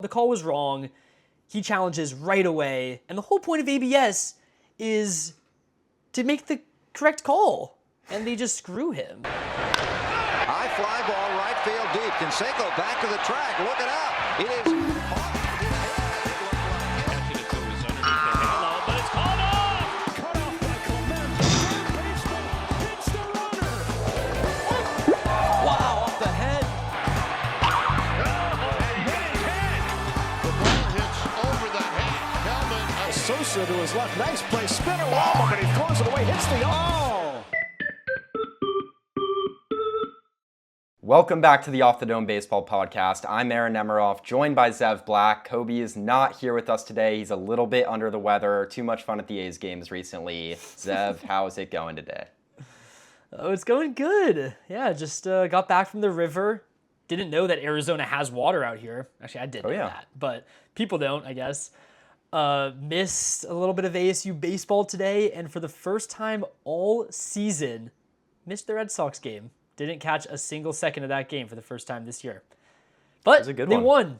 The call was wrong. He challenges right away. And the whole point of ABS is to make the correct call. And they just screw him. High fly ball, right field deep. Canseco back to the track, looking out. It is off. But it's called off. Cut off by Clement. Baseball hits the runner. Wow, off the head. The ball hits over the helmet. Sosa to his left. Nice play. Spinner wall, but he throws it away. Hits the Welcome back to the Off the Dome Baseball Podcast. I'm Nemiroff, joined by Zev Black. Kobe is not here with us today. He's a little bit under the weather. Too much fun at the A's games recently. Zev, how is it going today? Oh, it's going good. Yeah, just got back from the river. Didn't know that Arizona has water out here. Actually, I did know that, but people don't, I guess. Missed a little bit of ASU baseball today, and for the first time all season, missed the Red Sox game. Didn't catch a single second of that game for the first time this year. But they won.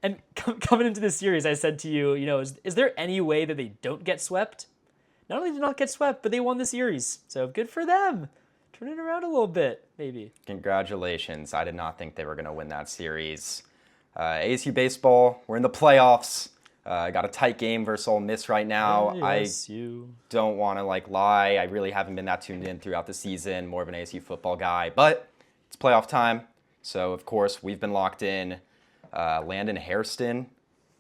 And coming into this series, I said to you, is there any way that they don't get swept? Not only did not get swept, but they won the series. So good for them. Turn it around a little bit, maybe. Congratulations. I did not think they were going to win that series. ASU baseball, we're in the playoffs. Got a tight game versus Ole Miss right now. ASU. I don't want to lie. I really haven't been that tuned in throughout the season. More of an ASU football guy, but it's playoff time. So of course we've been locked in. Landon Hairston,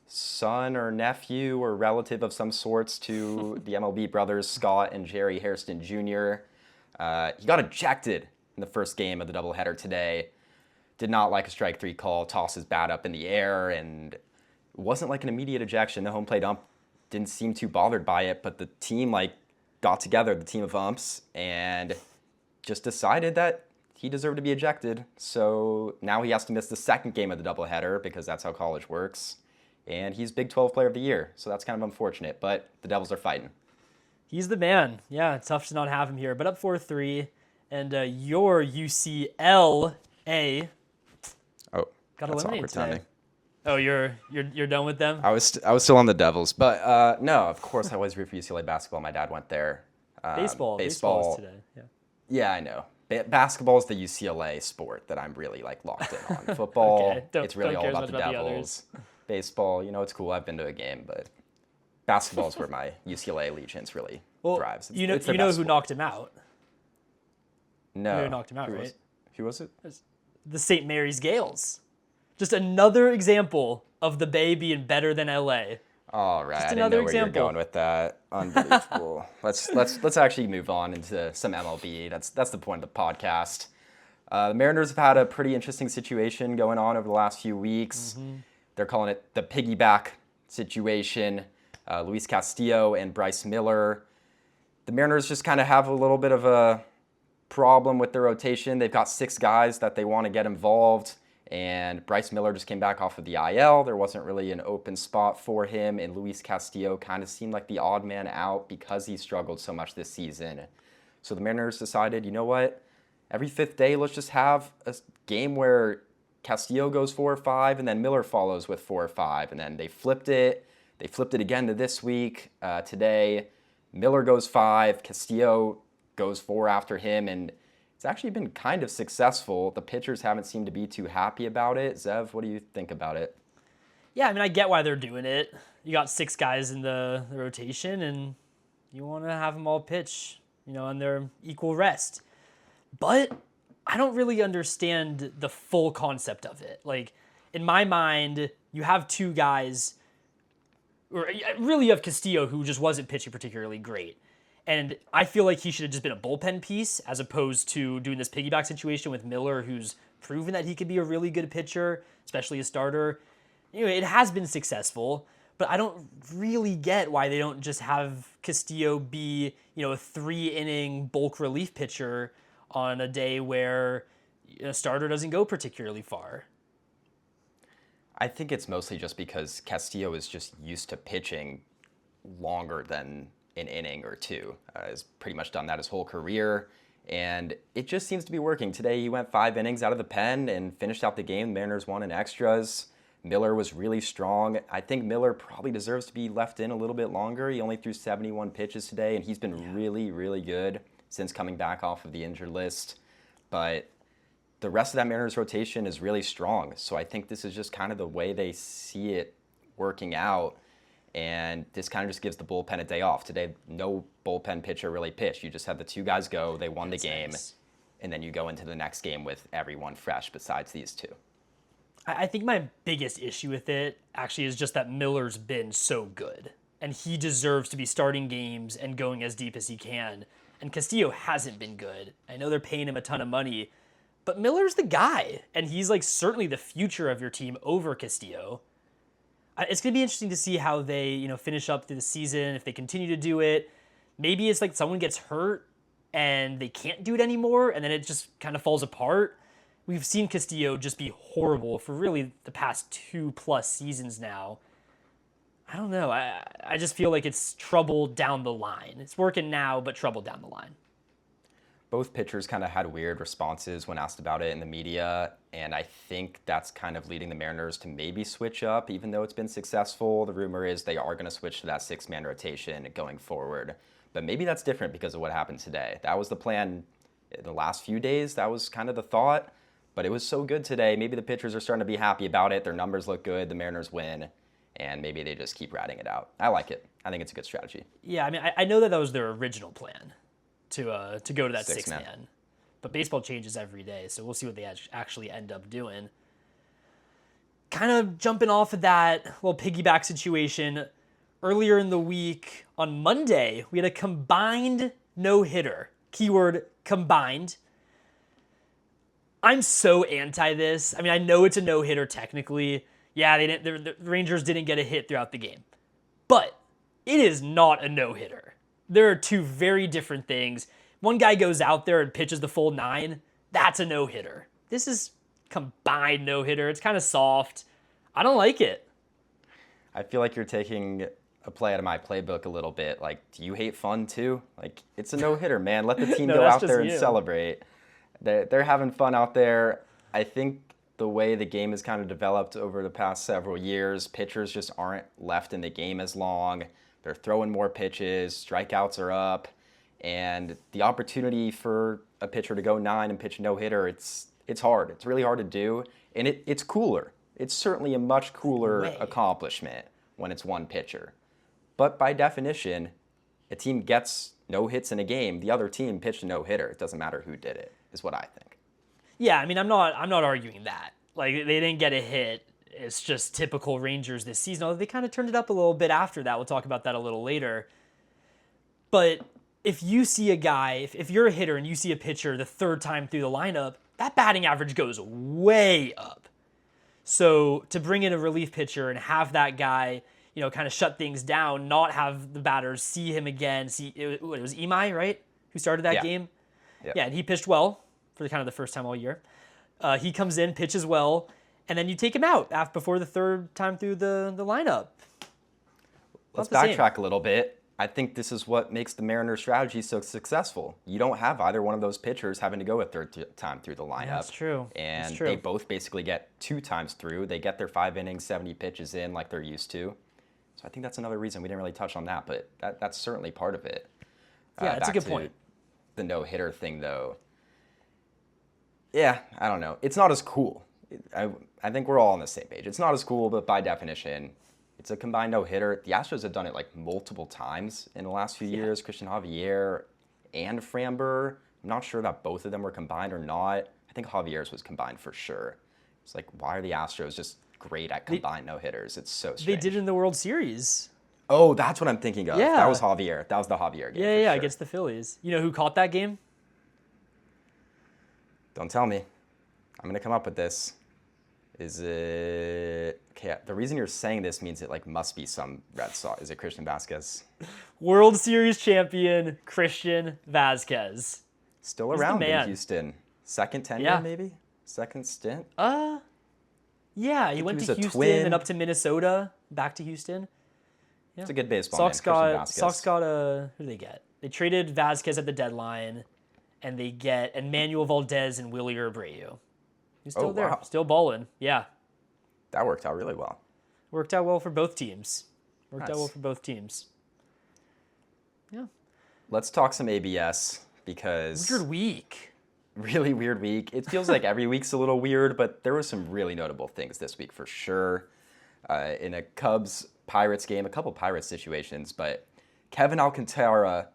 son or nephew or relative of some sorts to the MLB brothers Scott and Jerry Hairston Jr. He got ejected in the first game of the doubleheader today. Did not like a strike three call. Tossed his bat up in the air and. It wasn't like an immediate ejection. The home plate ump didn't seem too bothered by it, but the team got together, the team of umps, and just decided that he deserved to be ejected. So now he has to miss the second game of the doubleheader because that's how college works. And he's Big 12 Player of the Year, so that's kind of unfortunate, but the Devils are fighting. He's the man. Yeah, it's tough to not have him here, but up 4-3, and your UCLA got eliminated today. Timing. Oh, you're done with them? I was still on the Devils, but no, of course I was root for UCLA basketball. My dad went there. Baseball is today. Yeah. Yeah, I know. Basketball is the UCLA sport that I'm really locked in on. Football, it's really all about the Devils. Baseball, it's cool. I've been to a game, but basketball is where my UCLA allegiance really thrives. You know who knocked him out? No. You know who knocked him out, right? Who was it? The St. Mary's Gales. Just another example of the Bay being better than LA. All right, I didn't know where you were going with that. Unbelievable. Let's actually move on into some MLB. That's the point of the podcast. The Mariners have had a pretty interesting situation going on over the last few weeks. Mm-hmm. They're calling it the piggyback situation. Luis Castillo and Bryce Miller. The Mariners just kind of have a little bit of a problem with their rotation. They've got 6 guys that they want to get involved. And Bryce Miller just came back off of the IL. There wasn't really an open spot for him, and Luis Castillo kind of seemed like the odd man out because he struggled so much this season. So the Mariners decided, you know what? Every 5th day, let's just have a game where Castillo goes 4 or 5, and then Miller follows with 4 or 5. And then they flipped it. They flipped it again to this week. Today, Miller goes 5, Castillo goes 4 after him, and it's actually been kind of successful. The pitchers haven't seemed to be too happy about it. Zev, what do you think about it? Yeah, I get why they're doing it. You got 6 guys in the rotation, and you want to have them all pitch, on their equal rest. But I don't really understand the full concept of it. In my mind, you have 2 guys, or really you have Castillo, who just wasn't pitching particularly great. And I feel like he should have just been a bullpen piece as opposed to doing this piggyback situation with Miller, who's proven that he could be a really good pitcher, especially a starter. It has been successful, but I don't really get why they don't just have Castillo be, a 3-inning bulk relief pitcher on a day where a starter doesn't go particularly far. I think it's mostly just because Castillo is just used to pitching longer than an inning or 2. Has pretty much done that his whole career, and it just seems to be working. Today he went 5 innings out of the pen and finished out the game. The Mariners won in extras. Miller was really strong. I think Miller probably deserves to be left in a little bit longer. He only threw 71 pitches today, and he's been really, really good since coming back off of the injured list. But the rest of that Mariners rotation is really strong. So I think this is just kind of the way they see it working out. And this kind of just gives the bullpen a day off. Today, no bullpen pitcher really pitched. You just had the two guys go. They won the game. Nice. And then you go into the next game with everyone fresh besides these two. I think my biggest issue with it actually is just that Miller's been so good. And he deserves to be starting games and going as deep as he can. And Castillo hasn't been good. I know they're paying him a ton of money. But Miller's the guy. And he's like certainly the future of your team over Castillo. It's going to be interesting to see how they, finish up through the season, if they continue to do it. Maybe it's like someone gets hurt and they can't do it anymore, and then it just kind of falls apart. We've seen Castillo just be horrible for really the past 2+ seasons now. I don't know. I just feel like it's trouble down the line. It's working now, but trouble down the line. Both pitchers kind of had weird responses when asked about it in the media, and I think that's kind of leading the Mariners to maybe switch up, even though it's been successful. The rumor is they are going to switch to that 6-man rotation going forward, but maybe that's different because of what happened today. That was the plan in the last few days. That was kind of the thought, but it was so good today. Maybe the pitchers are starting to be happy about it. Their numbers look good. The Mariners win, and maybe they just keep riding it out. I like it. I think it's a good strategy. Yeah, I mean, I know that was their original plan. To go to that 6-man. But baseball changes every day, so we'll see what they actually end up doing. Kind of jumping off of that little piggyback situation, earlier in the week, on Monday, we had a combined no-hitter. Keyword, combined. I'm so anti this. I mean, I know it's a no-hitter technically. Yeah, the Rangers didn't get a hit throughout the game. But it is not a no-hitter. There are two very different things. One guy goes out there and pitches the full 9. That's a no-hitter. This is combined no-hitter. It's kind of soft. I don't like it. I feel like you're taking a play out of my playbook a little bit. Like, do you hate fun too? Like, it's a no-hitter, man. Let the team go out there and celebrate. They're having fun out there. I think the way the game has kind of developed over the past several years, pitchers just aren't left in the game as long. They're throwing more pitches, strikeouts are up, and the opportunity for a pitcher to go 9 and pitch a no-hitter, it's hard. It's really hard to do, and it's cooler. It's certainly a much cooler accomplishment when it's one pitcher. But by definition, a team gets no hits in a game, the other team pitched a no-hitter. It doesn't matter who did it, is what I think. Yeah, I mean, I'm not arguing that. Like, they didn't get a hit. It's just typical Rangers this season. Although they kind of turned it up a little bit after that. We'll talk about that a little later. But if you see a guy, if you're a hitter and you see a pitcher the third time through the lineup, that batting average goes way up. So to bring in a relief pitcher and have that guy, kind of shut things down, not have the batters see him again. It was Imai, right? Who started that game? Yep. Yeah, and he pitched well for kind of the first time all year. He comes in, pitches well, and then you take him out before the third time through the lineup. Let's backtrack a little bit. I think this is what makes the Mariners' strategy so successful. You don't have either one of those pitchers having to go a third time through the lineup. That's true. And they both basically get 2 times through. They get their 5 innings, 70 pitches in like they're used to. So I think that's another reason we didn't really touch on that, but that's certainly part of it. Yeah, that's a good point. The no-hitter thing, though. Yeah, I don't know. It's not as cool. I think we're all on the same page. It's not as cool, but by definition, it's a combined no-hitter. The Astros have done it like multiple times in the last few years. Christian Javier and Framber. I'm not sure that both of them were combined or not. I think Javier's was combined for sure. It's like, why are the Astros just great at combined no-hitters? It's so strange. They did it in the World Series. Oh, that's what I'm thinking of. Yeah. That was Javier. That was the Javier game. Yeah, sure. against the Phillies. You know who caught that game? Don't tell me. I'm going to come up with this. Is it... Okay, the reason you're saying this means it like must be some Red Sox. Is it Christian Vasquez? World Series champion Christian Vasquez. Still around in Houston. Second tenure, maybe? Second stint? Yeah, he went to Houston and up to Minnesota, back to Houston. Yeah. It's a good baseball Sox name, got who did they get? They traded Vasquez at the deadline, and they get Emmanuel Valdez and Willie Abreu. He's still there, still balling. Yeah. That worked out really well. Worked out well for both teams. Nice. Yeah. Let's talk some ABS because Weird week. really weird week. It feels like every week's a little weird, but there were some really notable things this week for sure. In a Cubs-Pirates game, a couple Pirates situations, but Kevin Alcantara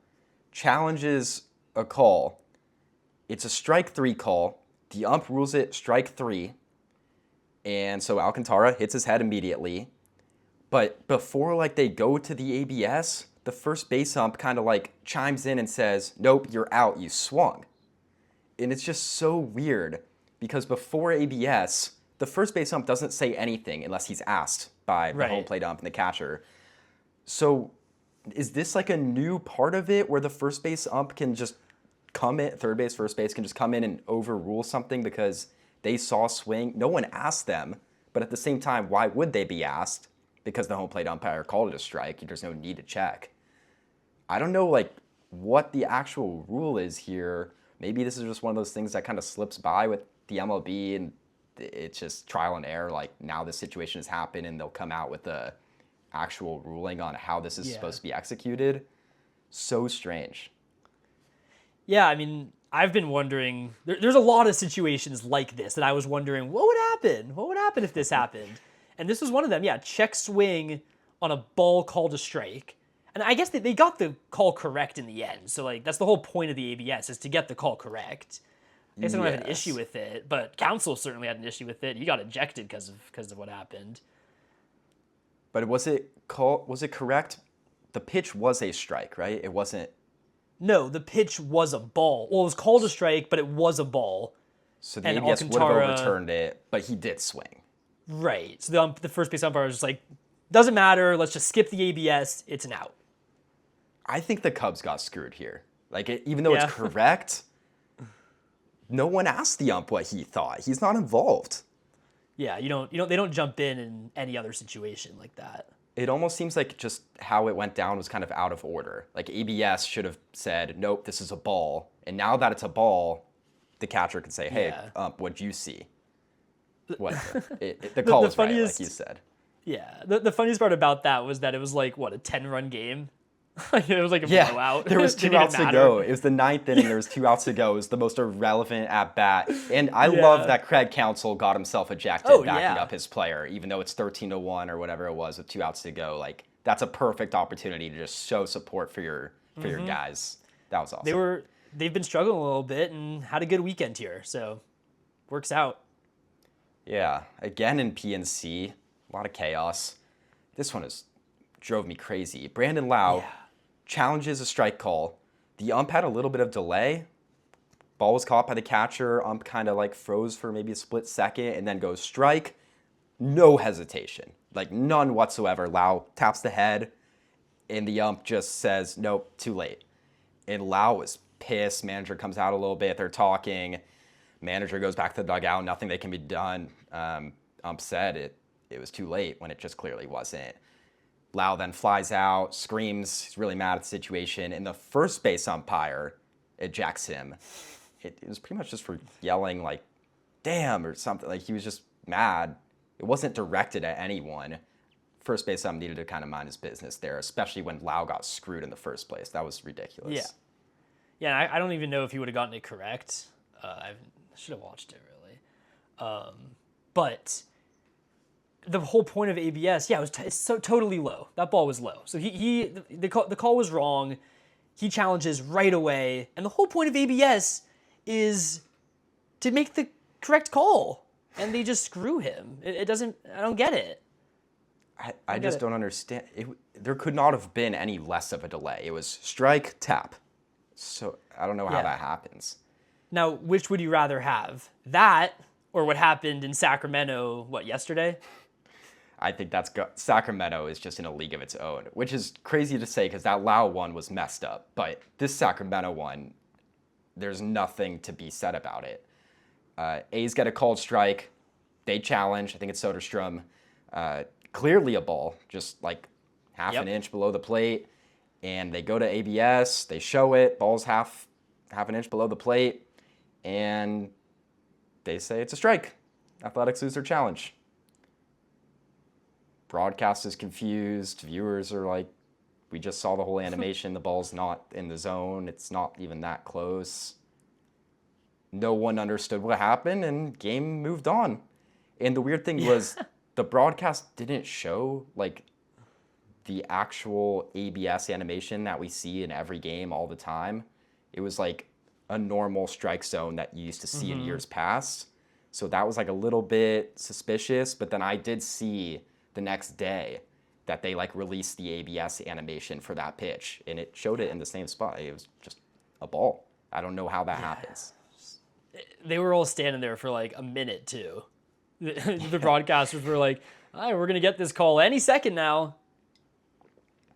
challenges a call. It's a strike 3 call. The ump rules it strike 3. And so Alcantara hits his head immediately. But before they go to the ABS, the first base ump kind of chimes in and says, "Nope, you're out, you swung." And it's just so weird because before ABS, the first base ump doesn't say anything unless he's asked by the home plate ump and the catcher. So is this a new part of it where the first base ump can just come in, third base, first base can just come in and overrule something because they saw a swing? No one asked them, but at the same time, why would they be asked? Because the home plate umpire called it a strike. There's no need to check. I don't know what the actual rule is here. Maybe this is just one of those things that kind of slips by with the MLB and it's just trial and error. Now this situation has happened and they'll come out with the actual ruling on how this is supposed to be executed. So strange. Yeah, I mean, I've been wondering, there's a lot of situations like this that I was wondering, what would happen? What would happen if this happened? And this was one of them, check swing on a ball called a strike. And I guess they got the call correct in the end. So, that's the whole point of the ABS is to get the call correct. I guess I don't have an issue with it, but counsel certainly had an issue with it. He got ejected because of what happened. But was it correct? The pitch was a strike, right? It wasn't... No, the pitch was a ball. Well, it was called a strike, but it was a ball. So the ABS would have overturned it, but he did swing. Right. So the first base umpire was just doesn't matter. Let's just skip the ABS. It's an out. I think the Cubs got screwed here. Even though it's correct, no one asked the ump what he thought. He's not involved. Yeah, they don't jump in any other situation like that. It almost seems like just how it went down was kind of out of order. ABS should have said, "Nope, this is a ball." And now that it's a ball, the catcher can say, "Hey, ump, what'd you see?" Whatever. The call was right, like you said. Yeah. The funniest part about that was that it was a 10-run game? It was a blowout. There was 2 outs to go. It was the 9th inning. There was 2 outs to go. It was the most irrelevant at-bat. And I love that Craig Counsell got himself ejected backing up his player, even though it's 13-1 or whatever it was with 2 outs to go. That's a perfect opportunity to just show support for your guys. That was awesome. They've been struggling a little bit and had a good weekend here, so works out. Yeah, again in PNC, a lot of chaos. This one drove me crazy. Brandon Lau challenges a strike call. The ump had a little bit of delay. Ball was caught by the catcher. Ump kind of froze for maybe a split second and then goes strike. No hesitation, none whatsoever. Lau taps the head and the ump just says, "Nope, too late." And Lau was pissed. Manager comes out a little bit. They're talking. Manager goes back to the dugout. Nothing that can be done. Ump said it was too late when it just clearly wasn't. Lau then flies out, screams. He's really mad at the situation. And the first base umpire ejects him. It was pretty much just for yelling "damn" or something. He was just mad. It wasn't directed at anyone. First base ump needed to kind of mind his business there, especially when Lau got screwed in the first place. That was ridiculous. Yeah. I don't even know if he would have gotten it correct. I should have watched it really. But the whole point of ABS, it's so totally low. That ball was low. So the call was wrong. He challenges right away, and the whole point of ABS is to make the correct call, and they just screw him. It doesn't. I don't get it. I just don't understand. There could not have been any less of a delay. It was strike, tap. So I don't know how that happens. Now, which would you rather have? That or what happened in Sacramento, yesterday? I think Sacramento is just in a league of its own, which is crazy to say because that Lau one was messed up. But this Sacramento one, there's nothing to be said about it. A's get a called strike. They challenge. I think it's Soderstrom. Clearly a ball, just half an inch below the plate. And they go to ABS. They show it. Ball's half an inch below the plate. And they say it's a strike. Athletics lose their challenge. broadcast is confused. Viewers are like, we just saw the whole animation. The ball's not in the zone. It's not even that close. No one understood what happened, and game moved on. And the weird thing was the broadcast didn't show like the actual ABS animation that we see in every game all the time. It was like a normal strike zone that you used to see in years past. So that was like a little bit suspicious, but then I did see the next day that they like released the ABS animation for that pitch, and it showed it in the same spot. It was just a ball. I don't know how that happens. They were all standing there for like a minute too. The broadcasters were like, all right, we're going to get this call any second now.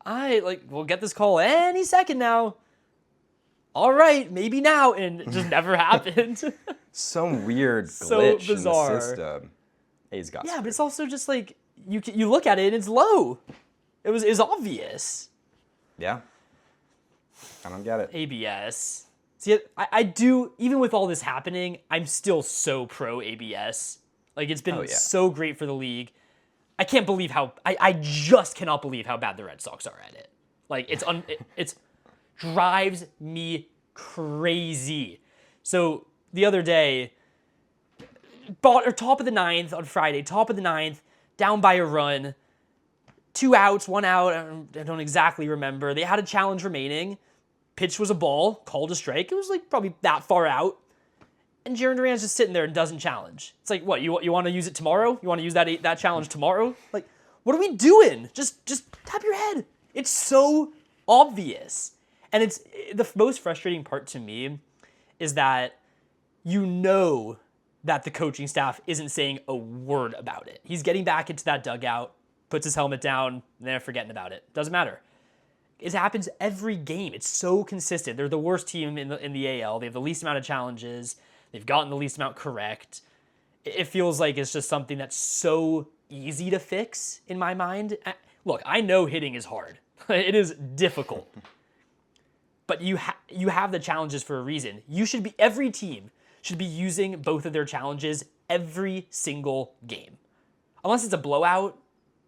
We'll get this call any second now. All right, maybe now. And it just never happened. Some weird So glitch bizarre. in the system. A's got Yeah, but screwed. it's also just like, you look at it and it's low. It was obvious. Yeah. I don't get it. ABS. See, I do, even with all this happening, I'm still so pro ABS. Like, it's been so great for the league. I can't believe I just cannot believe how bad the Red Sox are at it. Like, it's drives me crazy. So, the other day, top of the ninth on Friday, top of the ninth, down by a run, 2 outs, 1 out, I don't exactly remember. They had a challenge remaining. Pitch was a ball, called a strike. It was like probably that far out. And Jarren Duran's just sitting there and doesn't challenge. It's like, what, you want to use it tomorrow? You want to use that challenge tomorrow? Like, what are we doing? Just tap your head. It's so obvious. And it's the most frustrating part to me is that you know that the coaching staff isn't saying a word about it. He's getting back into that dugout, puts his helmet down, and they're forgetting about it. Doesn't matter. It happens every game. It's so consistent. They're the worst team in the AL. They have the least amount of challenges. They've gotten the least amount correct. It feels like it's just something that's so easy to fix in my mind. Look, I know hitting is hard. It is difficult. But you have the challenges for a reason. Every team should be using both of their challenges every single game. Unless it's a blowout,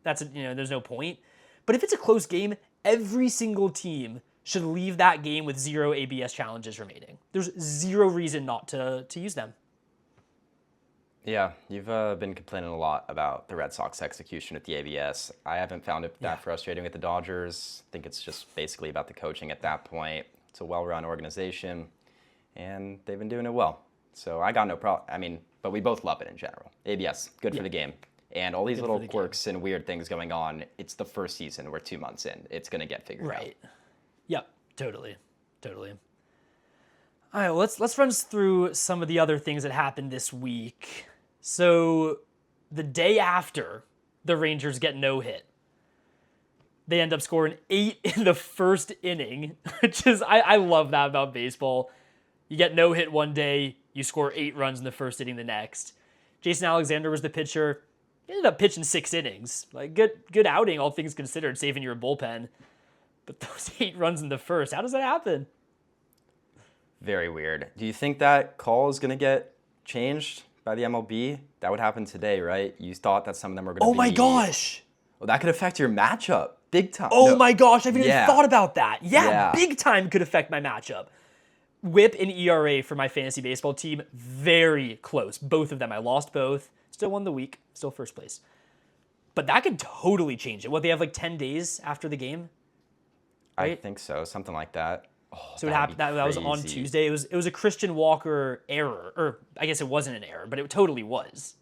there's no point. But if it's a close game, every single team should leave that game with 0 ABS challenges remaining. There's 0 reason not to use them. Yeah, you've been complaining a lot about the Red Sox execution with the ABS. I haven't found it that frustrating with the Dodgers. I think it's just basically about the coaching at that point. It's a well-run organization, and they've been doing it well. So I got no problem. But we both love it in general. ABS, good for the game. And all these little quirks and weird things going on, it's the first season. We're 2 months in. It's going to get figured out. Right. Yep, totally. All right, well, let's run through some of the other things that happened this week. So the day after the Rangers get no hit, they end up scoring 8 in the first inning, which is, I love that about baseball. You get no hit one day, you score 8 runs in the first inning the next. Jason Alexander was the pitcher. He ended up pitching 6 innings. Like, good outing, all things considered, saving your bullpen. But those 8 runs in the first, how does that happen? Very weird. Do you think that call is going to get changed by the MLB? That would happen today, right? You thought that some of them were going to be... Oh my gosh! Well, that could affect your matchup big time. Oh my gosh, I haven't even thought about that. Yeah, big time could affect my matchup. WHIP and ERA for my fantasy baseball team, very close. Both of them. I lost both. Still won the week. Still first place. But that could totally change it. They have like 10 days after the game? Right? I think so. Something like that. Oh, so it happened. That was on Tuesday. It was a Christian Walker error. Or I guess it wasn't an error, but it totally was.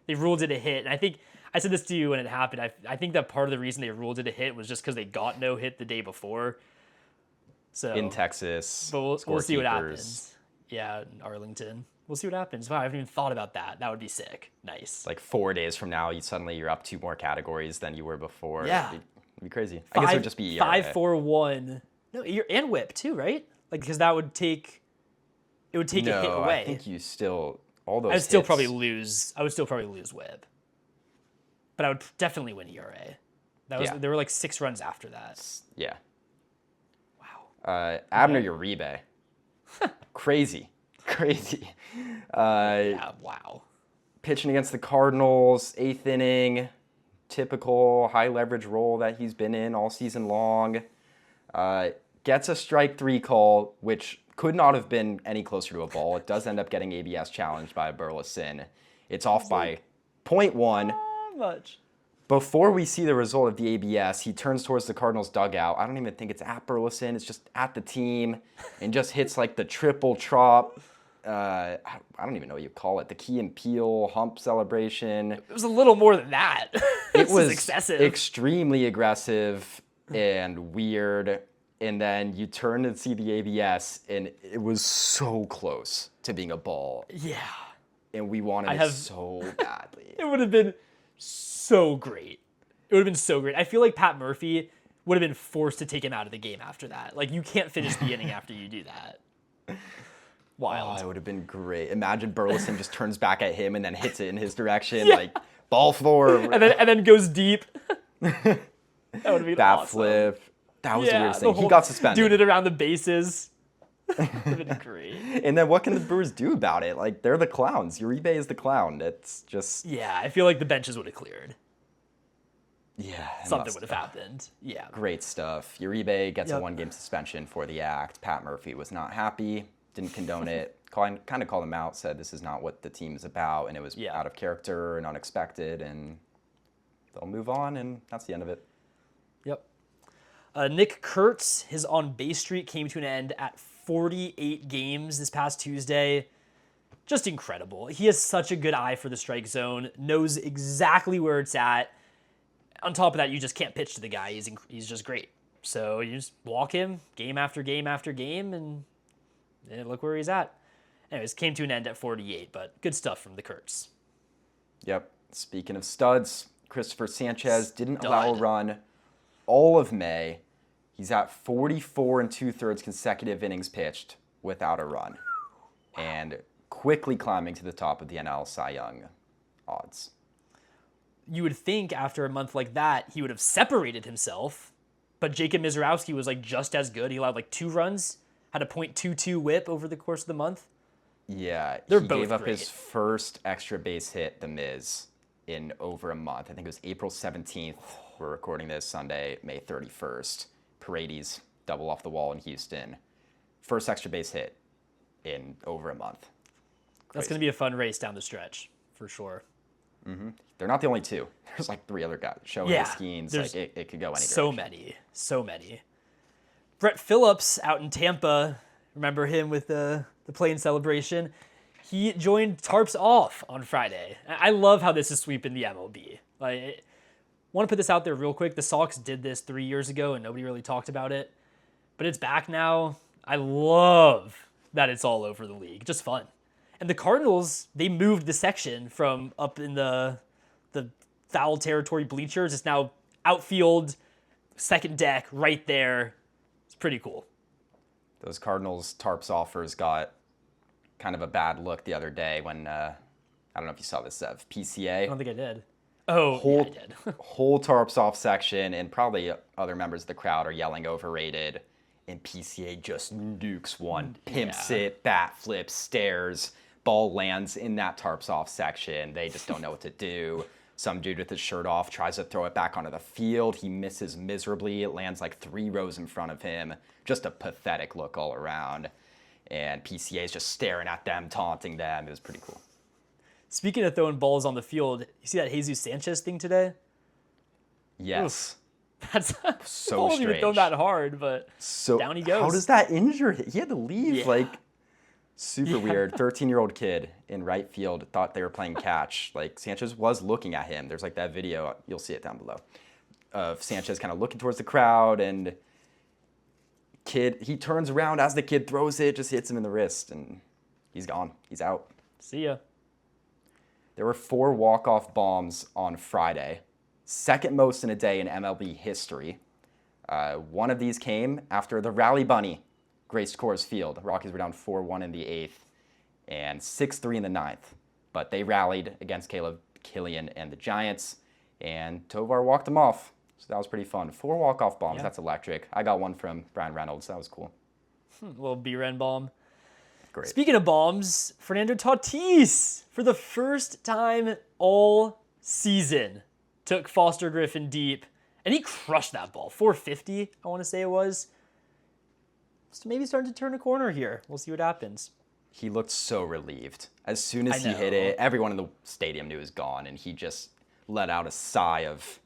They ruled it a hit. And I think, I said this to you when it happened, I think that part of the reason they ruled it a hit was just because they got no hit the day before. So in Texas. But we'll see what happens. Yeah, in Arlington. We'll see what happens. Wow, I haven't even thought about that. That would be sick. Nice. Like 4 days from now, you're up 2 more categories than you were before. Yeah. It'd be crazy. I guess it would just be ERA. 5-4-1. No, and WHIP too, right? Like, because that would take a hit away. I think you still, all those I would still hits, probably lose WHIP. But I would definitely win ERA. There were like 6 runs after that. Yeah. Wow. Abner Uribe. Crazy. Yeah, wow. Pitching against the Cardinals, 8th inning, typical high leverage role that he's been in all season long. Gets a strike 3 call, which could not have been any closer to a ball. It does end up getting ABS challenged by Burleson. It's off by 0.1. Not much. Before we see the result of the ABS, he turns towards the Cardinals dugout. I don't even think it's at Burleson. It's just at the team and just hits like the triple chop. I don't even know what you call it. The Key and Peele hump celebration. It was a little more than that. It was excessive. Extremely aggressive and weird. And then you turn to see the ABS, and it was so close to being a ball. Yeah. And we wanted it so badly. It would have been so great. It would have been so great. I feel like Pat Murphy would have been forced to take him out of the game after that. Like, you can't finish the inning after you do that. Wild. Oh, it would have been great. Imagine Burleson just turns back at him and then hits it in his direction, Yeah. like ball four. And then goes deep. That would be Bat awesome. flip. That was the weirdest thing. He whole got suspended. Doing it around the bases. Would have been great. And then what can the Brewers do about it? Like, they're the clowns. Uribe is the clown. It's just... Yeah, I feel like the benches would have cleared. Yeah. Something would have happened. Yeah. Great stuff. Uribe gets a Yep. 1-game suspension for the act. Pat Murphy was not happy, didn't condone it, kind of called him out, said this is not what the team is about, and it was out of character and unexpected, and they'll move on, and that's the end of it. Yep. Nick Kurtz, his on-base streak came to an end at 48 games this past Tuesday. Just incredible. He has such a good eye for the strike zone, knows exactly where it's at. On top of that, you just can't pitch to the guy. He's just great. So you just walk him game after game after game, and look where he's at. Anyways, came to an end at 48, but good stuff from the Kurtz. Yep. Speaking of studs, Christopher Sanchez didn't allow a run all of May. He's at 44 2/3 consecutive innings pitched without a run. And quickly climbing to the top of the NL Cy Young odds. You would think after a month like that, he would have separated himself, but Jacob Mizorowski was like just as good. He allowed like 2 runs, had a .22 whip over the course of the month. Yeah, They're he both gave up great. his first extra base hit, the Miz, in over a month. I think it was April 17th. We're recording this Sunday, May 31st. Paredes, double off the wall in Houston. First extra base hit in over a month. That's going to be a fun race down the stretch, for sure. Mm-hmm. They're not the only 2. There's like 3 other guys. Shohei, Skeens, like it could go any direction. So many. Brett Phillips out in Tampa. Remember him with the plane celebration? He joined Tarps Off on Friday. I love how this is sweeping the MLB. Like, want to put this out there real quick. The Sox did this 3 years ago, and nobody really talked about it. But it's back now. I love that it's all over the league. Just fun. And the Cardinals, they moved the section from up in the foul territory bleachers. It's now outfield, second deck, right there. It's pretty cool. Those Cardinals Tarps offers got kind of a bad look the other day when, I don't know if you saw this, PCA. I don't think I did. Oh, yeah, I did. Whole Tarps off section, and probably other members of the crowd are yelling overrated, and PCA just nukes one, pimps it, bat flips, stares, ball lands in that Tarps off section. They just don't know what to do. Some dude with his shirt off tries to throw it back onto the field. He misses miserably. It lands like 3 rows in front of him. Just a pathetic look all around. And PCA is just staring at them, taunting them. It was pretty cool. Speaking of throwing balls on the field, you see that Jesus Sanchez thing today? Yes. Oof. That's so ball strange. Even thrown that hard, but so down he goes. How does that injure him? He had to leave. Yeah. Like, super weird. 13-year-old kid in right field thought they were playing catch. Like, Sanchez was looking at him. There's like that video, you'll see it down below, of Sanchez kind of looking towards the crowd, and he turns around as the kid throws it, just hits him in the wrist, and he's gone. He's out. See ya. There were 4 walk-off bombs on Friday, second most in a day in MLB history. One of these came after the Rally Bunny graced Coors Field. The Rockies were down 4-1 in the 8th and 6-3 in the 9th. But they rallied against Caleb Killian and the Giants, and Tovar walked them off. So that was pretty fun. 4 walk-off bombs, That's electric. I got one from Brian Reynolds. That was cool. A little B-Ren bomb. Great. Speaking of bombs, Fernando Tatis, for the first time all season, took Foster Griffin deep, and he crushed that ball. 450, I want to say it was. So maybe starting to turn a corner here. We'll see what happens. He looked so relieved. As soon as I he hit know. it, everyone in the stadium knew it was gone, and he just let out a sigh of,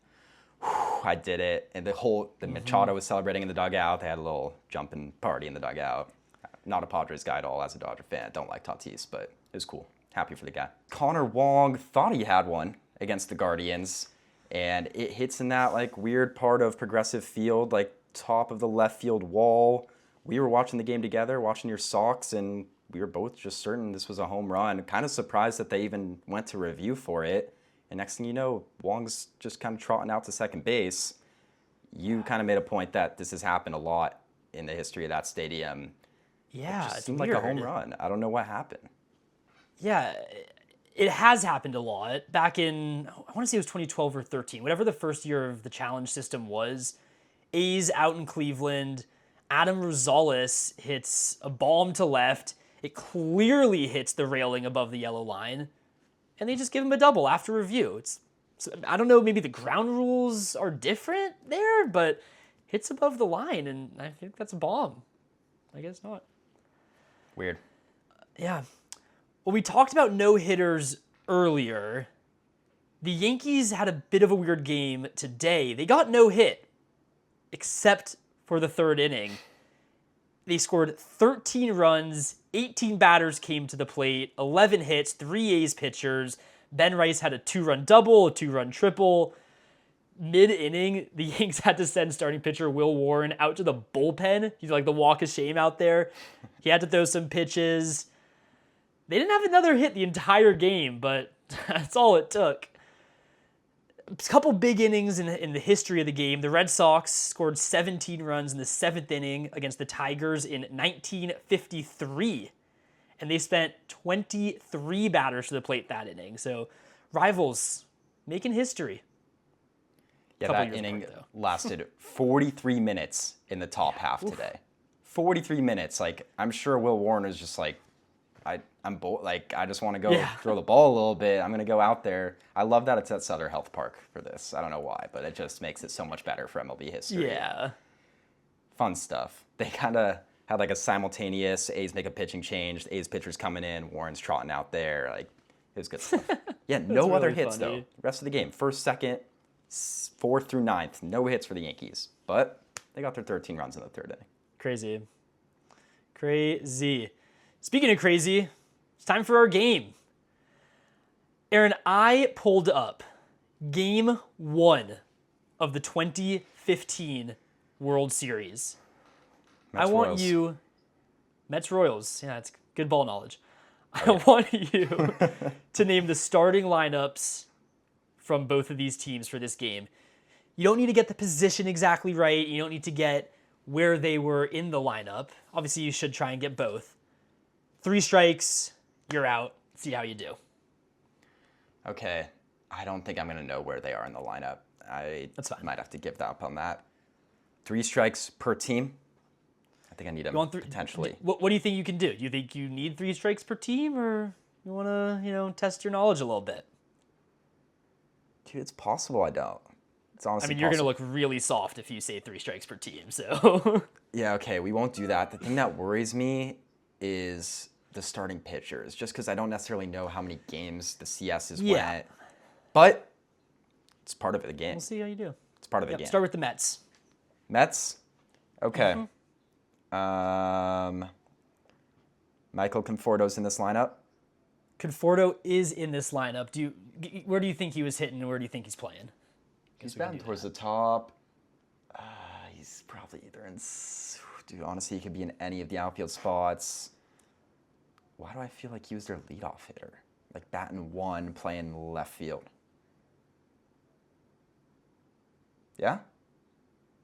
"Whew, I did it." And the Machado was celebrating in the dugout. They had a little jumping party in the dugout. Not a Padres guy at all as a Dodger fan. Don't like Tatis, but it was cool. Happy for the guy. Connor Wong thought he had one against the Guardians, and it hits in that like weird part of Progressive Field, like top of the left field wall. We were watching the game together, watching your Sox, and we were both just certain this was a home run. Kind of surprised that they even went to review for it. And next thing you know, Wong's just kind of trotting out to second base. You kind of made a point that this has happened a lot in the history of that stadium. Yeah, It just it's seemed weird. like a home run. I don't know what happened. Yeah, it has happened a lot. Back in, I want to say it was 2012 or 13, whatever the first year of the challenge system was, A's out in Cleveland, Adam Rosales hits a bomb to left. It clearly hits the railing above the yellow line, and they just give him a double after review. I don't know, maybe the ground rules are different there, but hits above the line, and I think that's a bomb. I guess not. Weird. Yeah. Well, we talked about no-hitters earlier. The Yankees had a bit of a weird game today. They got no hit, except for the third inning. They scored 13 runs, 18 batters came to the plate, 11 hits, 3 A's pitchers. Ben Rice had a 2-run double, a 2-run triple. Mid-inning, the Yanks had to send starting pitcher Will Warren out to the bullpen. He's like the walk of shame out there. He had to throw some pitches. They didn't have another hit the entire game, but that's all it took. A couple big innings in the history of the game. The Red Sox scored 17 runs in the 7th inning against the Tigers in 1953. And they spent 23 batters to the plate that inning. So rivals making history. Yeah, that inning lasted 43 minutes in the top half today. 43 minutes. Like, I'm sure Will Warren is just like, I just want to go throw the ball a little bit. I'm going to go out there. I love that it's at Southern Health Park for this. I don't know why, but it just makes it so much better for MLB history. Yeah. Fun stuff. They kind of had like a simultaneous A's make a pitching change. The A's pitcher's coming in. Warren's trotting out there. Like, it was good stuff. Yeah, no other hits, though. Rest of the game. First, second, 4th through 9th. No hits for the Yankees. But they got their 13 runs in the third inning. Crazy. Speaking of crazy, it's time for our game. Aaron, I pulled up Game 1 of the 2015 World Series. Mets want Royals. you... Mets Royals. Yeah, it's good ball knowledge. I want you to name the starting lineups from both of these teams for this game. You don't need to get the position exactly right. You don't need to get where they were in the lineup. Obviously, you should try and get both. 3 strikes, you're out. See how you do. Okay. I don't think I'm going to know where they are in the lineup. That's fine. Might have to give up on that. 3 strikes per team. I think I need them potentially. What do you think you can do? Do you think you need 3 strikes per team, or you want to, test your knowledge a little bit? Dude, it's possible I don't. It's honestly you're going to look really soft if you say 3 strikes per team, so... Yeah, okay, we won't do that. The thing that worries me is the starting pitchers, just because I don't necessarily know how many games the CSs went. But it's part of the game. We'll see how you do. It's part of the game. Start with the Mets. Mets? Okay. Michael Conforto's in this lineup. Conforto is in this lineup. Where do you think he was hitting, and where do you think he's playing? He's batting towards the top. He's probably either in... Dude, honestly, he could be in any of the outfield spots. Why do I feel like he was their leadoff hitter? Like batting 1, playing left field. Yeah?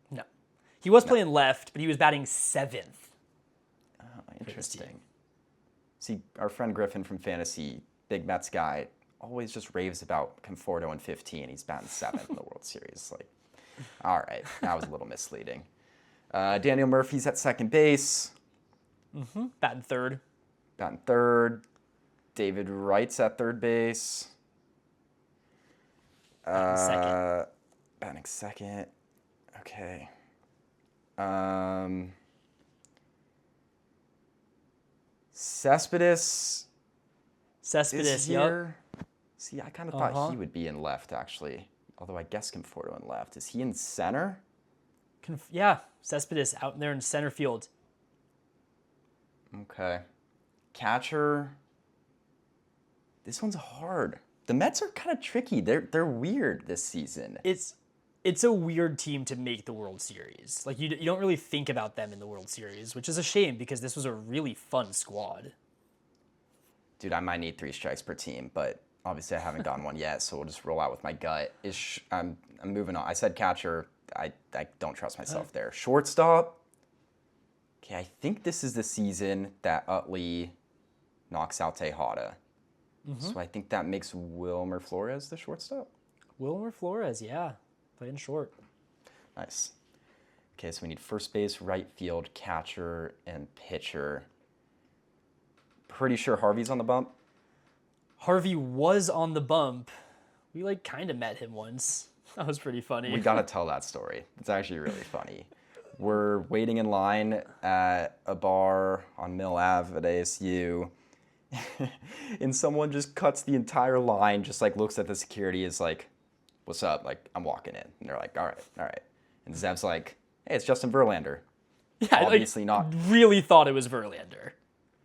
No. He was playing left, but he was batting 7th. Oh, interesting. See, our friend Griffin from Fantasy, big Mets guy, always just raves about Conforto in 15. He's batting 7th in the World Series. Like, all right, that was a little misleading. Daniel Murphy's at second base. Batting 3rd. Batting 3rd. David Wright's at third base. Second. Batting second. Okay. Cespedes Cespedes, yep. here. See, I kind of thought he would be in left, actually. Although I guess Conforto in left. Is he in center? Yeah, Cespedes out there in center field. Okay. Catcher. This one's hard. The Mets are kind of tricky. They're weird this season. It's a weird team to make the World Series. Like you don't really think about them in the World Series, which is a shame because this was a really fun squad. Dude, I might need 3 strikes per team, but obviously I haven't gotten one yet, so we'll just roll out with my gut. I'm moving on. I said catcher. I don't trust myself there. Shortstop. Okay, I think this is the season that Utley knocks out Tejada. So I think that makes Wilmer Flores the shortstop. Wilmer Flores, yeah. Playing short. Nice. Okay, so we need first base, right field, catcher, and pitcher. Pretty sure Harvey's on the bump. Harvey was on the bump. We kind of met him once. That was pretty funny. We gotta tell that story. It's actually really funny. We're waiting in line at a bar on Mill Ave at ASU, and someone just cuts the entire line, just looks at the security, is like, "What's up?" I'm walking in, and they're like, "All right." And Zev's like, "Hey, it's Justin Verlander." Yeah, obviously not. Really thought it was Verlander.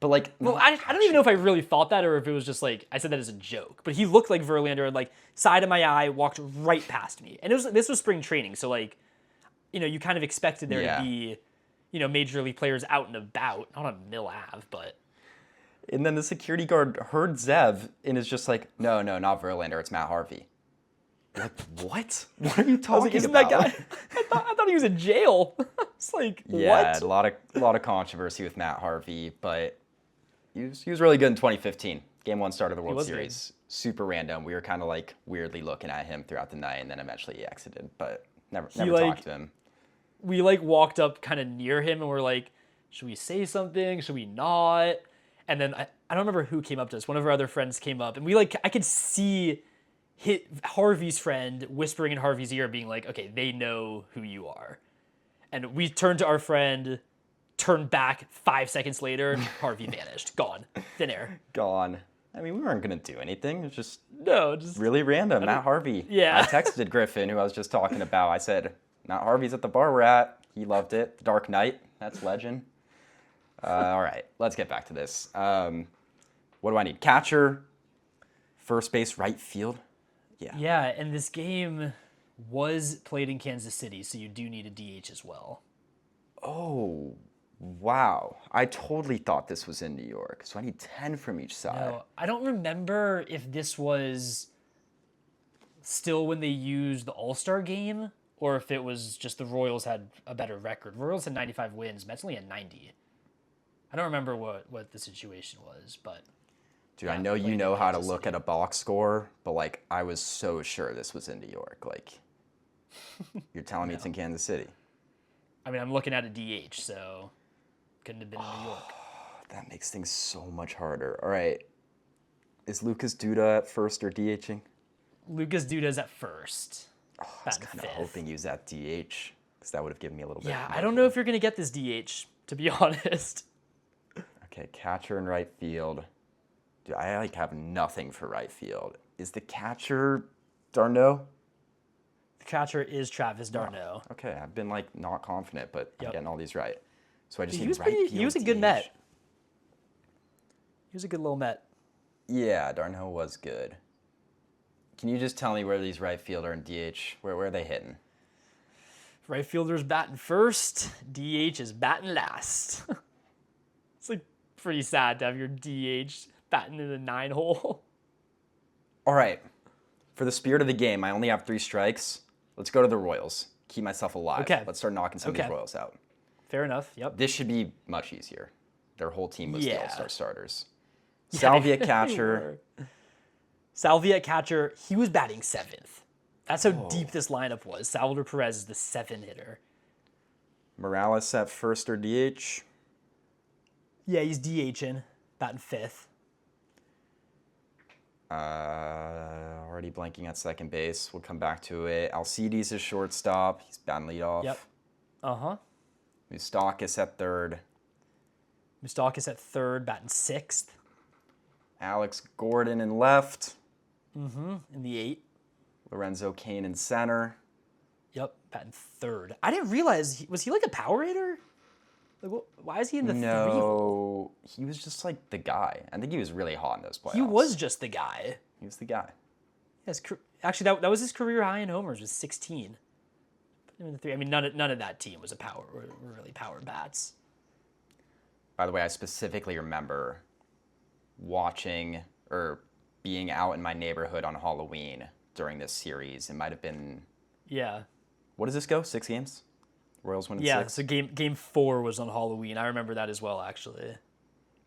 But well, I don't even know if I really thought that or if it was just I said that as a joke. But he looked like Verlander and side of my eye walked right past me. And this was spring training, so you kind of expected there to be, major league players out and about, not on Mill Ave, but. And then the security guard heard Zev and is just like, no, not Verlander, it's Matt Harvey. What? What are you talking Isn't about? that guy? I thought he was in jail. It's yeah, what? a lot of controversy with Matt Harvey, but he was really good in 2015. Game 1 start of the World Series. Good. Super random. We were kind of weirdly looking at him throughout the night, and then eventually he exited, but never talked to him. We walked up kind of near him and we're like, should we say something? Should we not? And then I don't remember who came up to us. One of our other friends came up, and I could see Harvey's friend whispering in Harvey's ear, being like, okay, they know who you are. And we turned to our friend, turned back 5 seconds later, Harvey vanished. Gone. Thin air. Gone. I mean, we weren't going to do anything. It was just really random. Matt Harvey. Yeah. I texted Griffin, who I was just talking about. I said, Matt Harvey's at the bar we're at. He loved it. The Dark Knight. That's legend. All right, let's get back to this. What do I need? Catcher, first base, right field? Yeah. Yeah, and this game was played in Kansas City, so you do need a DH as well. Oh, wow. I totally thought this was in New York, so I need 10 from each side. No, I don't remember if this was still when they used the All-Star game or if it was just the Royals had a better record. Royals had 95 wins, Mets only had 90. I don't remember what the situation was, but... Dude, I know you know how to look at a box score, but I was so sure this was in New York. You're telling me it's in Kansas City. I mean, I'm looking at a DH, so couldn't have been in New York. That makes things so much harder. All right. Is Lucas Duda at first or DHing? Lucas Duda's at first. I was kind of hoping he was at DH, because that would have given me a little bit. Yeah, I don't know if you're going to get this DH, to be honest. Okay, catcher and right field. Dude, I have nothing for right field. Is the catcher Darno? The catcher is Travis d'Arnaud. Oh, okay, I've been not confident, but I'm getting all these right. So I just he need was right field. He was a good DH. Met. He was a good little Met. Yeah, Darno was good. Can you just tell me where these right fielder and DH, where are they hitting? Right fielder's batting first, DH is batting last. It's pretty sad to have your DH batting in the 9 hole. All right. For the spirit of the game, I only have 3 strikes. Let's go to the Royals. Keep myself alive. Okay. Let's start knocking some of these Royals out. Fair enough. Yep. This should be much easier. Their whole team was the All-Star starters. Yeah, Salvia at catcher. Salvia at catcher, he was batting 7th. That's how deep this lineup was. Salvador Perez is the 7th hitter. Morales at first or DH. Yeah, he's DHing, batting 5th. Already blanking at second base. We'll come back to it. Alcides is shortstop. He's batting leadoff. Yep. Uh-huh. Moustakas at third. Moustakas at third, batting sixth. Alex Gordon in left. In the 8. Lorenzo Cain in center. Yep, batting third. I didn't realize, was he like a power hitter? Like, why is he in the 3 hole? No, he was just like the guy. I think he was really hot in those playoffs. He was just the guy. He was the guy. Yes, actually, that was his career high in homers, was 16. Put him in the 3. I mean, none of that team was were really power bats. By the way, I specifically remember watching or being out in my neighborhood on Halloween during this series. It might have been... Yeah. What does this go? 6 games? Royals win in 6? Yeah, so game 4 was on Halloween. I remember that as well, actually.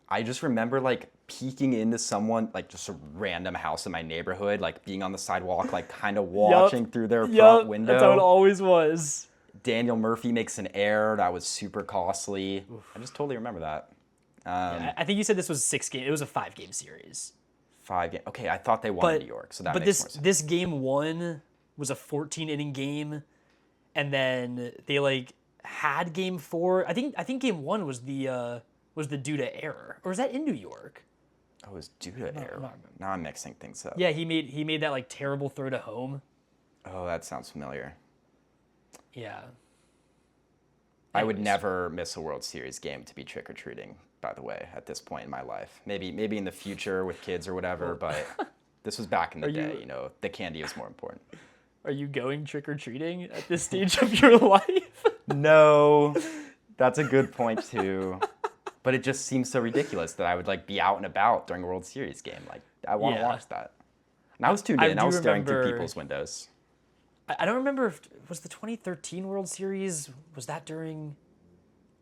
I just remember, like, peeking into someone, like, just a random house in my neighborhood, like, being on the sidewalk, like, kind of watching through their front window. That's how it always was. Daniel Murphy makes an error that was super costly. Oof. I just totally remember that. Yeah, I think you said this was 6 games. It was a 5-game series. 5 games. Okay, I thought they won in New York, so that makes more sense. But this game 1 was a 14-inning game, and then they, like, had game 4. I think game 1 was the due to error, or was that in New York? Oh, it was due to error. Now I'm mixing things up. Yeah, he made that like terrible throw to home. Oh, that sounds familiar. Yeah. I would never miss a World Series game to be trick or treating. By the way, at this point in my life, maybe in the future with kids or whatever, but this was back in the day. You know, the candy is more important. Are you going trick or treating at this stage of your life? No, that's a good point too. But it just seems so ridiculous that I would like be out and about during a World Series game. Like I want to watch that. And I was tuned in. I was staring through people's windows. I don't remember if was the 2013 World Series, was that during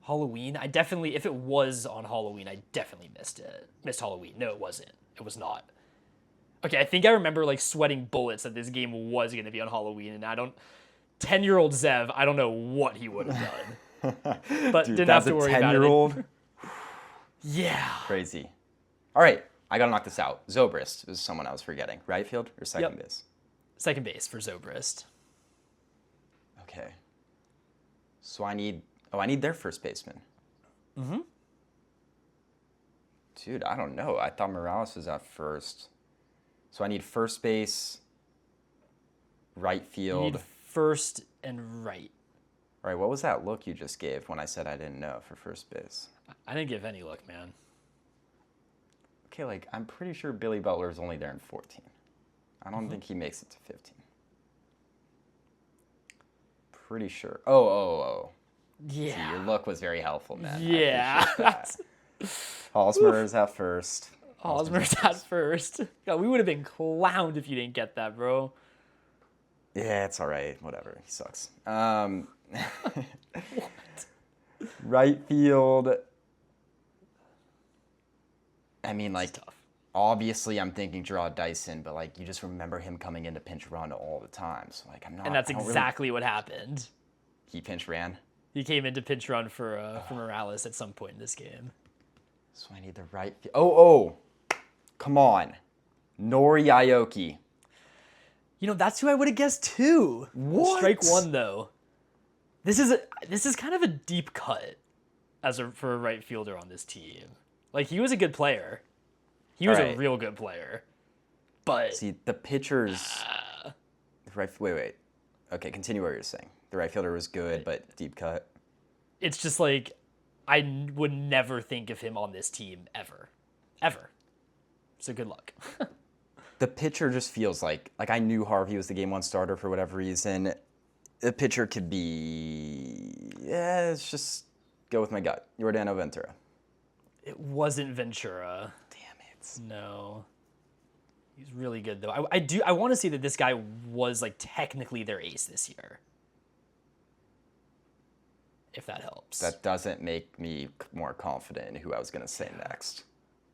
Halloween? If it was on Halloween, I definitely missed it. Missed Halloween. No, it wasn't. It was not. Okay, I think I remember like sweating bullets that this game was going to be on Halloween, and 10-year-old Zev, I don't know what he would have done. But Dude, didn't have to worry about it. 10-year-old? Yeah. Crazy. All right, I got to knock this out. Zobrist is someone I was forgetting. Right field or second base? Second base for Zobrist. Okay. So I need their first baseman. Mm-hmm. Dude, I don't know. I thought Morales was at first. So I need first base, right field. You need first and right. All right, what was that look you just gave when I said I didn't know for first base? I didn't give any look, man. Okay, like, I'm pretty sure Billy Butler's only there in 14. I don't think he makes it to 15. Pretty sure. Oh. Yeah. See, your look was very helpful, man. Yeah. Hosmer's at first. Hosmer's at first. God, we would have been clowned if you didn't get that, bro. Yeah, it's all right. Whatever. He sucks. Right field. I mean, like, obviously I'm thinking Gerard Dyson, but, like, you just remember him coming in to pinch run all the time. So, like, I'm not... And that's exactly what happened. He pinch ran? He came in to pinch run for Morales at some point in this game. So I need the right field. Oh! Come on. Nori Aoki. You know, that's who I would have guessed too. What? Strike one, though. This is kind of a deep cut for a right fielder on this team. Like, he was a good player. He was a real good player. But see, the pitchers. Wait. Okay, continue what you're saying. The right fielder was good, but deep cut. It's just like, I would never think of him on this team ever. Ever. So good luck. The pitcher just feels like I knew Harvey was the game 1 starter for whatever reason. The pitcher could be, let's just go with my gut. Yordano Ventura. It wasn't Ventura. Damn it. No. He's really good, though. I want to see that this guy was, like, technically their ace this year. If that helps. That doesn't make me more confident in who I was going to say next.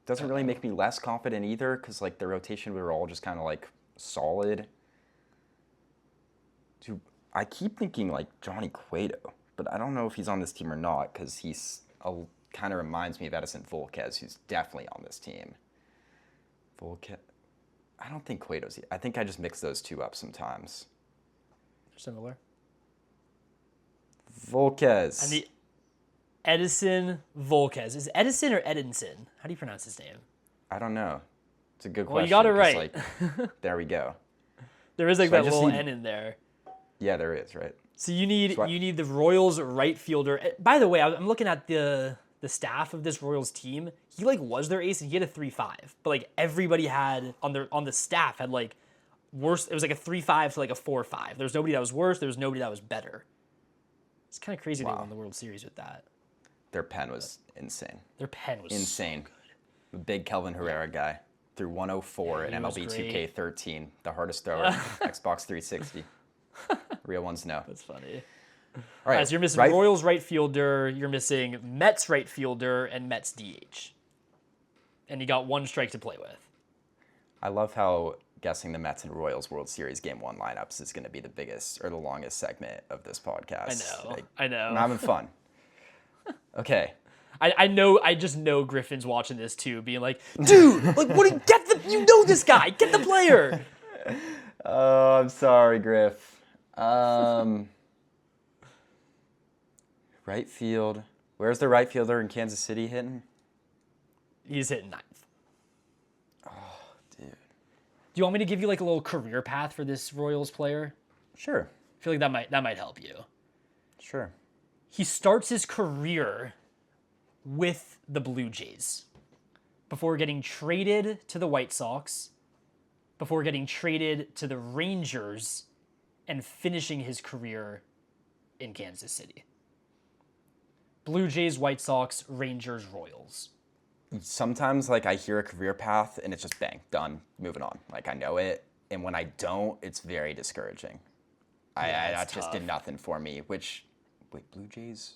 Doesn't really make me less confident either, because, like, the rotation, we were all just kind of, like, solid. Dude, I keep thinking, like, Johnny Cueto, but I don't know if he's on this team or not, because he's kind of reminds me of Edison Volquez, who's definitely on this team. I don't think Cueto's. I think I just mix those two up sometimes. Similar. Volquez. And the Edison Volquez. Is it Edison or Edinson? How do you pronounce his name? I don't know. It's a good question. Well, you got it right. Like, there we go. There is like that little N in there. Yeah, there is, right? So you need the Royals right fielder. By the way, I'm looking at the staff of this Royals team. He like was their ace and he had a 3.5. But like everybody had on the staff had like worse. It was like a 3.5 to like a 4.5. There was nobody that was worse. There was nobody that was better. It's kind of crazy they won the World Series with that. Their pen was insane. Their pen was insane. So good. The big Kelvin Herrera guy threw 104 in MLB 2K13, the hardest thrower, Xbox 360. Real ones know. That's funny. All right, so you're missing Royals right fielder, you're missing Mets right fielder, and Mets DH. And you got one strike to play with. I love how guessing the Mets and Royals World Series Game 1 lineups is going to be the biggest or the longest segment of this podcast. I know. I'm having fun. Okay. I just know Griffin's watching this too, being like, dude, like you know this guy, get the player. Oh, I'm sorry, Griff. Right field. Where's the right fielder in Kansas City hitting? He's hitting 9th. Oh, dude. Do you want me to give you like a little career path for this Royals player? Sure. I feel like that might help you. Sure. He starts his career with the Blue Jays before getting traded to the White Sox, before getting traded to the Rangers, and finishing his career in Kansas City. Blue Jays, White Sox, Rangers, Royals. Sometimes, like, I hear a career path, and it's just bang, done, moving on. Like, I know it, and when I don't, it's very discouraging. That just did nothing for me, wait, Blue Jays,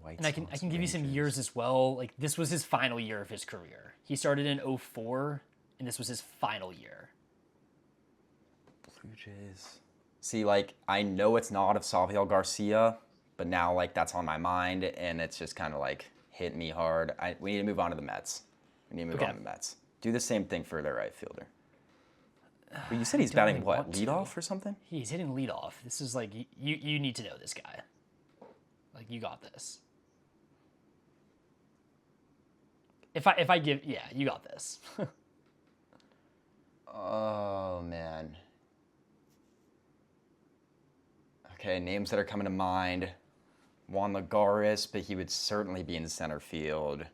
White Sox, and I can give you some years as well. Like, this was his final year of his career. He started in 2004, and this was his final year. Blue Jays. See, like, I know it's not of Saviel Garcia, but now, like, that's on my mind, and it's just kind of, like, hit me hard. We need to move on to the Mets. Do the same thing for their right fielder. Well, you said he's batting, what, leadoff or something? He's hitting leadoff. This is, like, you need to know this guy. Like, you got this. If I give, yeah, you got this. Oh, man. Okay, names that are coming to mind. Juan Lagares, but he would certainly be in center field.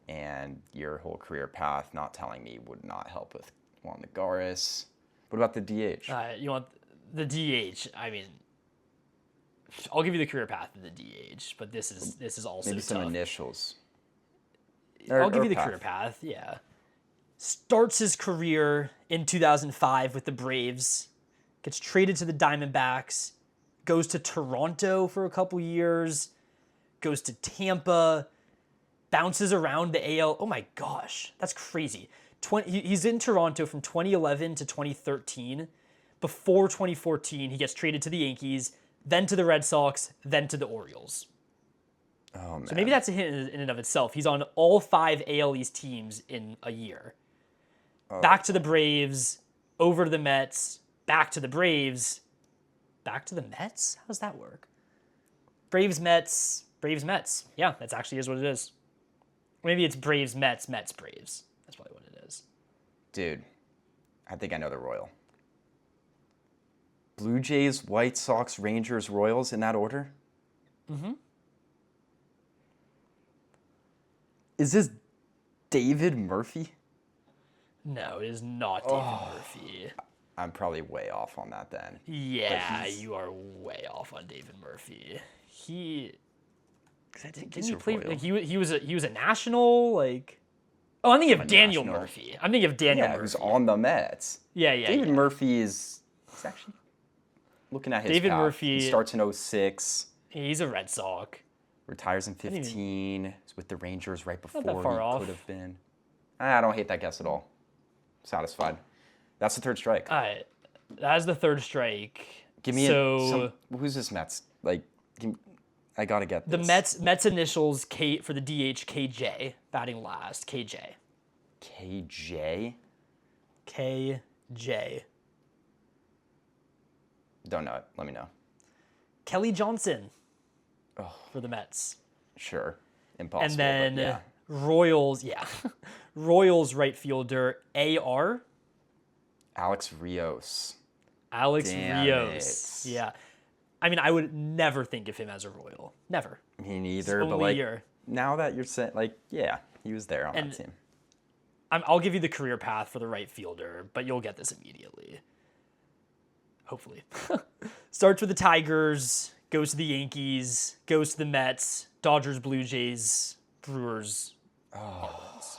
And your whole career path, not telling me, would not help with Juan Lagares. What about the DH? You want the DH? I mean, I'll give you the career path of the DH, but this is also maybe some tough. Initials. I'll give you the career path. Yeah. Starts his career in 2005 with the Braves, gets traded to the Diamondbacks, goes to Toronto for a couple years, goes to Tampa, bounces around the AL. Oh my gosh, that's crazy. He's in Toronto from 2011 to 2013. Before 2014, he gets traded to the Yankees, then to the Red Sox, then to the Orioles. Oh, man. So maybe that's a hint in and of itself. He's on all 5 AL East teams in a year. Back to the Braves, over to the Mets, back to the Braves, back to the Mets? How does that work? Braves, Mets. Yeah, that actually is what it is. Maybe it's Braves, Mets, Braves. That's probably what it is. Dude, I think I know the Royal. Blue Jays, White Sox, Rangers, Royals in that order? Mm-hmm. Is this David Murphy? No, it is not David Murphy. I'm probably way off on that then. Yeah, you are way off on David Murphy. Didn't he play? Like, he was a national, like. Oh, I'm thinking of Daniel Murphy. I'm thinking of Daniel Murphy. Who's on the Mets. Yeah. David Murphy is actually looking at his David path. Murphy. He starts in 2006. He's a Red Sox. Retires in 2015. He's with the Rangers right before that far off. Could have been. I don't hate that guess at all. Satisfied. That's the third strike. All right. That is the third strike. Give me who's this Mets? Like, I gotta get this. The Mets initials K for the DH KJ, batting last KJ. KJ. KJ. Don't know it. Let me know. Kelly Johnson for the Mets. Sure. Impossible. And then but yeah. Royals, Royals right fielder AR. Alex Rios. Damn Rios. it. Yeah. I mean, I would never think of him as a Royal. Never. Me neither, but only like year. now that you're saying, like, yeah, he was there on that team. I'll give you the career path for the right fielder, but you'll get this immediately. Hopefully. Starts with the Tigers, goes to the Yankees, goes to the Mets, Dodgers, Blue Jays, Brewers, Marlins.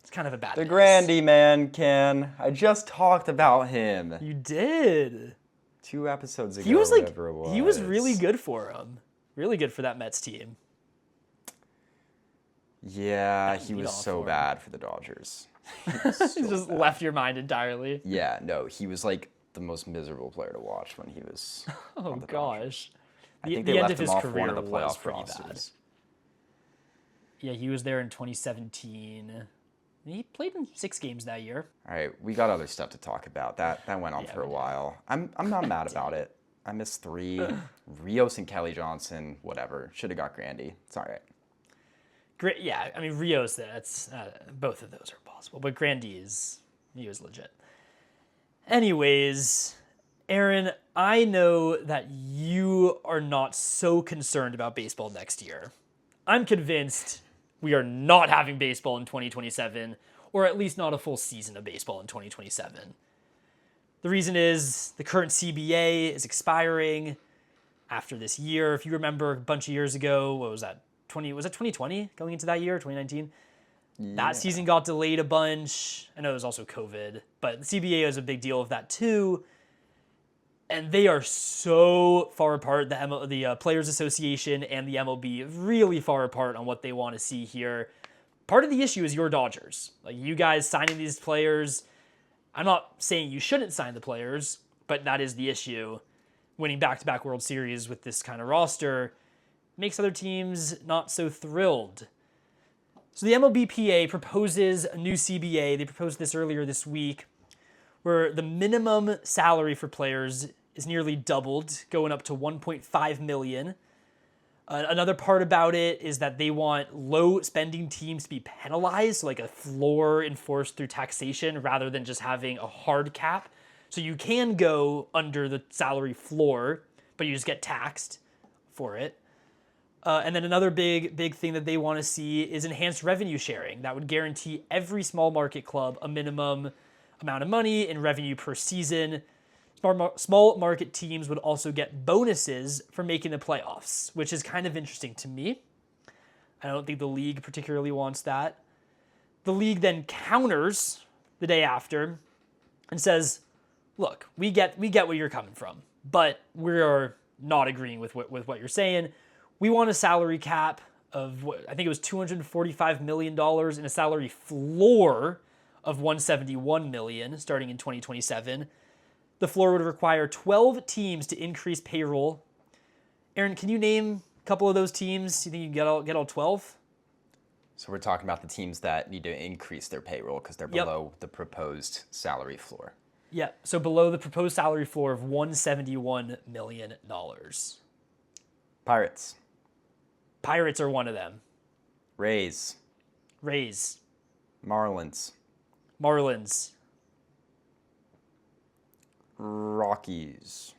It's kind of a bad The mix. Grandy man, Ken. I just talked about him You did. 2 episodes ago. He was whatever it was. he was really good for him. Really good for that Mets team. Yeah, he lead was off so for him. bad for the Dodgers. He just left your mind entirely. Yeah, no, he was like the most miserable player to watch when he was. Oh on the Dodgers. gosh. I The think they end left of him his off career one of the was playoff pretty bad. rosters. Yeah, he was there in 2017. He played in 6 games that year. All right, we got other stuff to talk about. That went on Yeah, for a we did. while. I'm not mad about it. I missed 3. Rios and Kelly Johnson, whatever. Should have got Grandy. It's all right. Great, yeah. I mean, Rios. That's both of those are possible, but Grandy he was legit. Anyways, Aaron, I know that you are not so concerned about baseball next year. I'm convinced we are not having baseball in 2027, or at least not a full season of baseball in 2027. The reason is the current CBA is expiring after this year. If you remember a bunch of years ago, what was that? Was it 2020 going into that year, 2019? Yeah. That season got delayed a bunch. I know it was also COVID, but the CBA is a big deal of that too. And they are so far apart, the Players Association and the MLB, really far apart on what they want to see here. Part of the issue is your Dodgers. Like, you guys signing these players. I'm not saying you shouldn't sign the players, but that is the issue. Winning back-to-back World Series with this kind of roster makes other teams not so thrilled. So the MLBPA proposes a new CBA. They proposed this earlier this week, where the minimum salary for players is nearly doubled, going up to $1.5 million. Another part about it is that they want low-spending teams to be penalized, so like a floor enforced through taxation rather than just having a hard cap. So you can go under the salary floor, but you just get taxed for it. And then another big thing that they want to see is enhanced revenue sharing. That would guarantee every small market club a minimum amount of money in revenue per season. Small market teams would also get bonuses for making the playoffs, which is kind of interesting to me. I don't think the league particularly wants that. The league then counters the day after and says, look, we get where you're coming from, but we're not agreeing with what you're saying. We want a salary cap of I think it was $245 million and a salary floor of $171 million starting in 2027. The floor would require 12 teams to increase payroll. Aaron, can you name a couple of those teams? You think you can get all 12? So we're talking about the teams that need to increase their payroll because they're below the proposed salary floor. Yeah, so below the proposed salary floor of $171 million. Pirates. Pirates are one of them. Rays. Marlins. Rockies.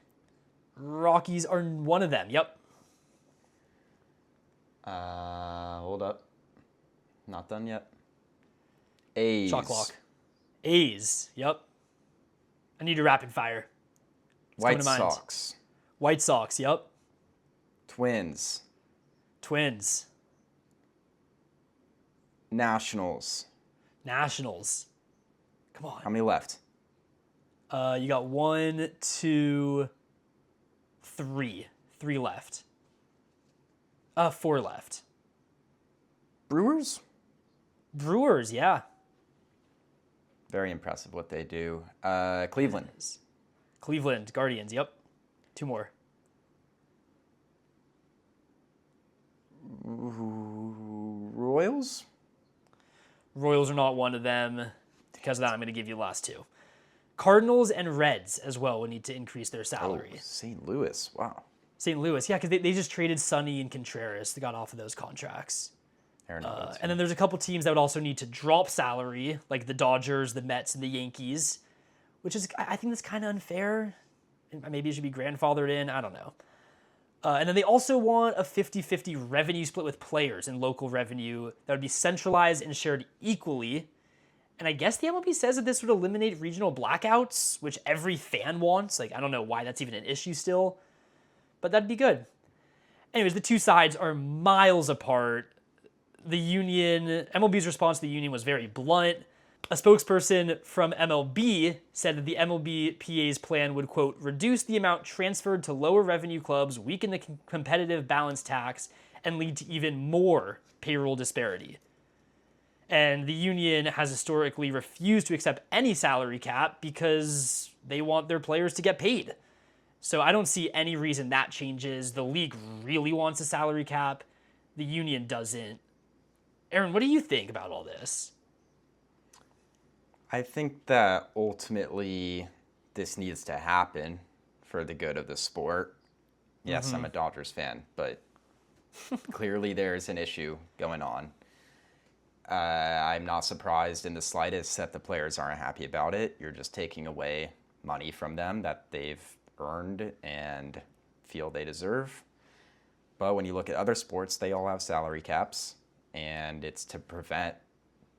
Rockies are one of them, yep. Hold up. Not done yet. A's. Shot clock. A's, yep. I need a rapid fire. White Sox. White Sox, yep. Twins. Nationals. Come on. How many left? You got 1, 2, 3. 3 left. 4 left. Brewers? Brewers, yeah. Very impressive what they do. Cleveland. Cleveland, Guardians, yep. 2 more. Royals? Royals are not one of them. because of that, I'm going to give you the last two. Cardinals and Reds as well would need to increase their salary. Oh, St. Louis, wow. St. Louis, yeah, because they just traded Sonny and Contreras. They got off of those contracts. And then there's a couple teams that would also need to drop salary, like the Dodgers, the Mets, and the Yankees, which is, I think that's kind of unfair. Maybe it should be grandfathered in. I don't know. And then they also want a 50-50 revenue split with players and local revenue that would be centralized and shared equally. And I guess the MLB says that this would eliminate regional blackouts, which every fan wants. Like, I don't know why that's even an issue still, but that'd be good. Anyways, the two sides are miles apart. The union, MLB's response to the union was very blunt. A spokesperson from MLB said that the MLBPA's plan would, quote, reduce the amount transferred to lower revenue clubs, weaken the competitive balance tax, and lead to even more payroll disparity. And the union has historically refused to accept any salary cap because they want their players to get paid. So I don't see any reason that changes. The league really wants a salary cap. The union doesn't. Aaron, what do you think about all this? I think that ultimately this needs to happen for the good of the sport. Yes, I'm a Dodgers fan, but clearly there's an issue going on. I'm not surprised in the slightest that the players aren't happy about it. You're just taking away money from them that they've earned and feel they deserve. But when you look at other sports, they all have salary caps, and it's to prevent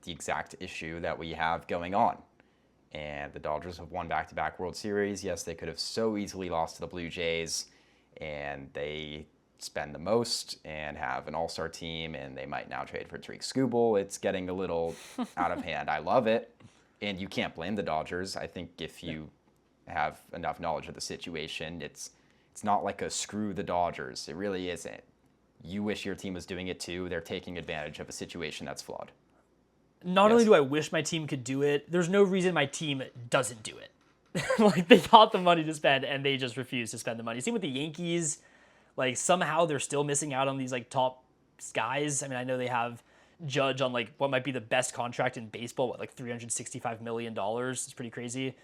the exact issue that we have going on. And the Dodgers have won back-to-back World Series. Yes, they could have so easily lost to the Blue Jays, and they spend the most and have an all-star team, and they might now trade for Tariq Skubal. It's getting a little out of hand. I love it, and you can't blame the Dodgers. I think if you have enough knowledge of the situation, it's not like a screw the Dodgers. It really isn't. You wish your team was doing it too. They're taking advantage of a situation that's flawed. Not only do I wish my team could do it, there's no reason my team doesn't do it. Like, they got the money to spend, and they just refuse to spend the money. Same with the Yankees. Like, somehow they're still missing out on these, like, top guys. I mean, I know they have Judge on, like, what might be the best contract in baseball, like $365 million. It's pretty crazy.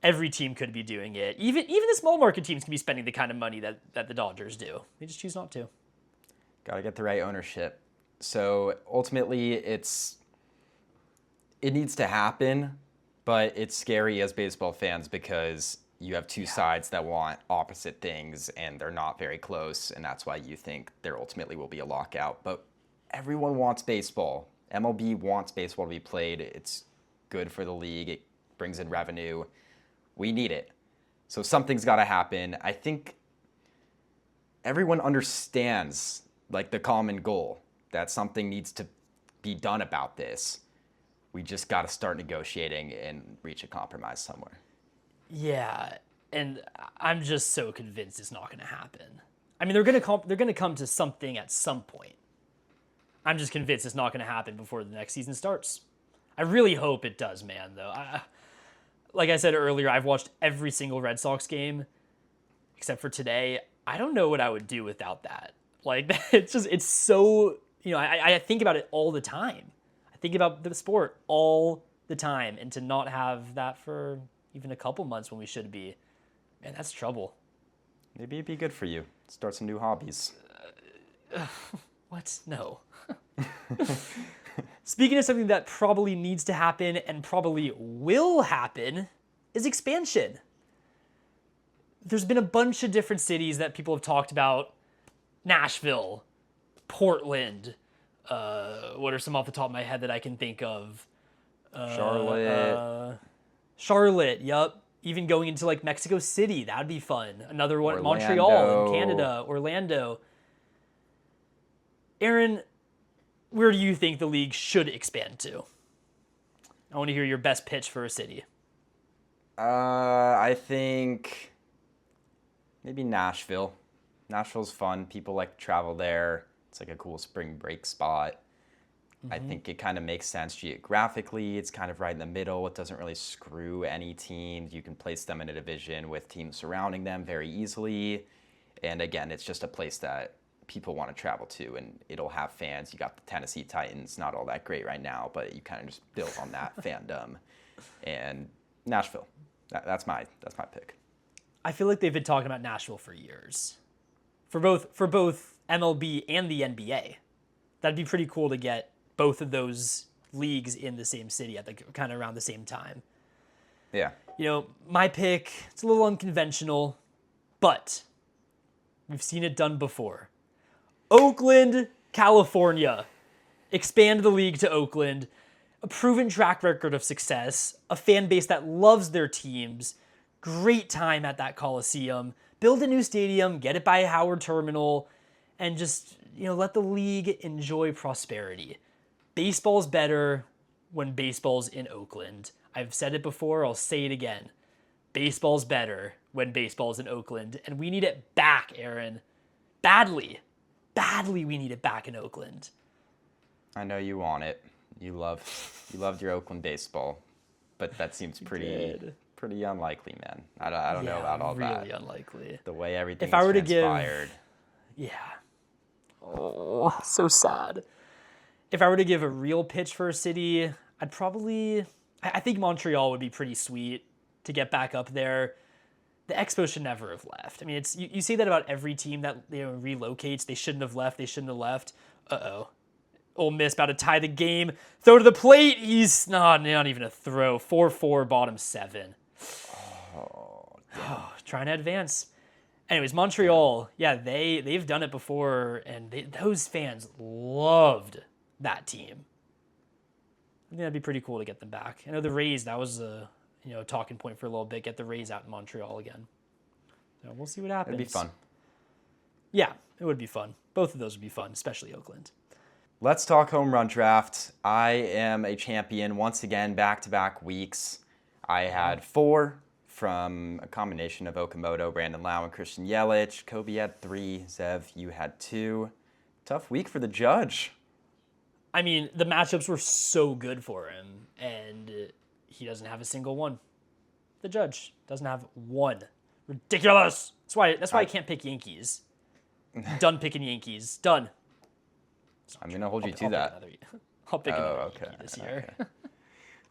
Every team could be doing it. Even the small market teams can be spending the kind of money that the Dodgers do. They just choose not to. Got to get the right ownership. So ultimately, it needs to happen, but it's scary as baseball fans because you have two sides that want opposite things, and they're not very close, and that's why you think there ultimately will be a lockout. But everyone wants baseball. MLB wants baseball to be played. It's good for the league. It brings in revenue. We need it. So something's got to happen. I think everyone understands, like, the common goal, that something needs to be done about this. We just got to start negotiating and reach a compromise somewhere. Yeah, and I'm just so convinced it's not going to happen. I mean, they're going to come to something at some point. I'm just convinced it's not going to happen before the next season starts. I really hope it does, man, though. Like I said earlier, I've watched every single Red Sox game except for today. I don't know what I would do without that. Like, it's so, I think about it all the time. I think about the sport all the time, and to not have that for even a couple months when we should be, man, that's trouble. Maybe it'd be good for you. Start some new hobbies. What? No. Speaking of something that probably needs to happen and probably will happen, is expansion. There's been a bunch of different cities that people have talked about. Nashville, Portland, what are some off the top of my head that I can think of? Charlotte, yup. Even going into, like, Mexico City, that'd be fun. Another one, Orlando. Montreal in Canada, Orlando. Aaron, where do you think the league should expand to? I want to hear your best pitch for a city. I think maybe Nashville. Nashville's fun. People like to travel there. It's like a cool spring break spot. I think it kind of makes sense geographically. It's kind of right in the middle. It doesn't really screw any teams. You can place them in a division with teams surrounding them very easily. And again, it's just a place that people want to travel to, and it'll have fans. You got the Tennessee Titans, not all that great right now, but you kind of just build on that fandom. And Nashville, that's my pick. I feel like they've been talking about Nashville for years, for both MLB and the NBA. That'd be pretty cool to get both of those leagues in the same city at the kind of around the same time. Yeah. My pick, it's a little unconventional, but we've seen it done before. Oakland, California. Expand the league to Oakland. A proven track record of success. A fan base that loves their teams. Great time at that Coliseum. Build a new stadium, get it by Howard Terminal, and just, let the league enjoy prosperity. Baseball's better when baseball's in Oakland. I've said it before, I'll say it again. Baseball's better when baseball's in Oakland, and we need it back, Aaron. Badly we need it back in Oakland. I know you want it. You loved your Oakland baseball, but that seems pretty unlikely, man. I don't know about all that. Really unlikely. The way everything if I were transpired. To give, oh, so sad. If I were to give a real pitch for a city, I think Montreal would be pretty sweet to get back up there. The Expos should never have left. I mean, you say that about every team that relocates. They shouldn't have left. Uh-oh. Ole Miss about to tie the game. Throw to the plate. He's not even a throw. 4-4, bottom 7. Trying to advance. Anyways, Montreal, they've done it before, and those fans loved that team. I think that'd be pretty cool to get them back. I know the Rays, that was a talking point for a little bit. Get the Rays out in Montreal again. So we'll see what happens. It'd be fun. Yeah, it would be fun. Both of those would be fun, especially Oakland. Let's talk home run draft. I am a champion once again, back-to-back weeks. I had 4 from a combination of Okamoto, Brandon Lau, and Christian Yelich. Kobe had 3. Zev, you had 2. Tough week for the judge. I mean, the matchups were so good for him, and he doesn't have a single one. The judge doesn't have one. Ridiculous. That's why I can't pick Yankees. Done picking Yankees. Done. I'm going to hold you to that. I'll pick another Yankee this year. Okay.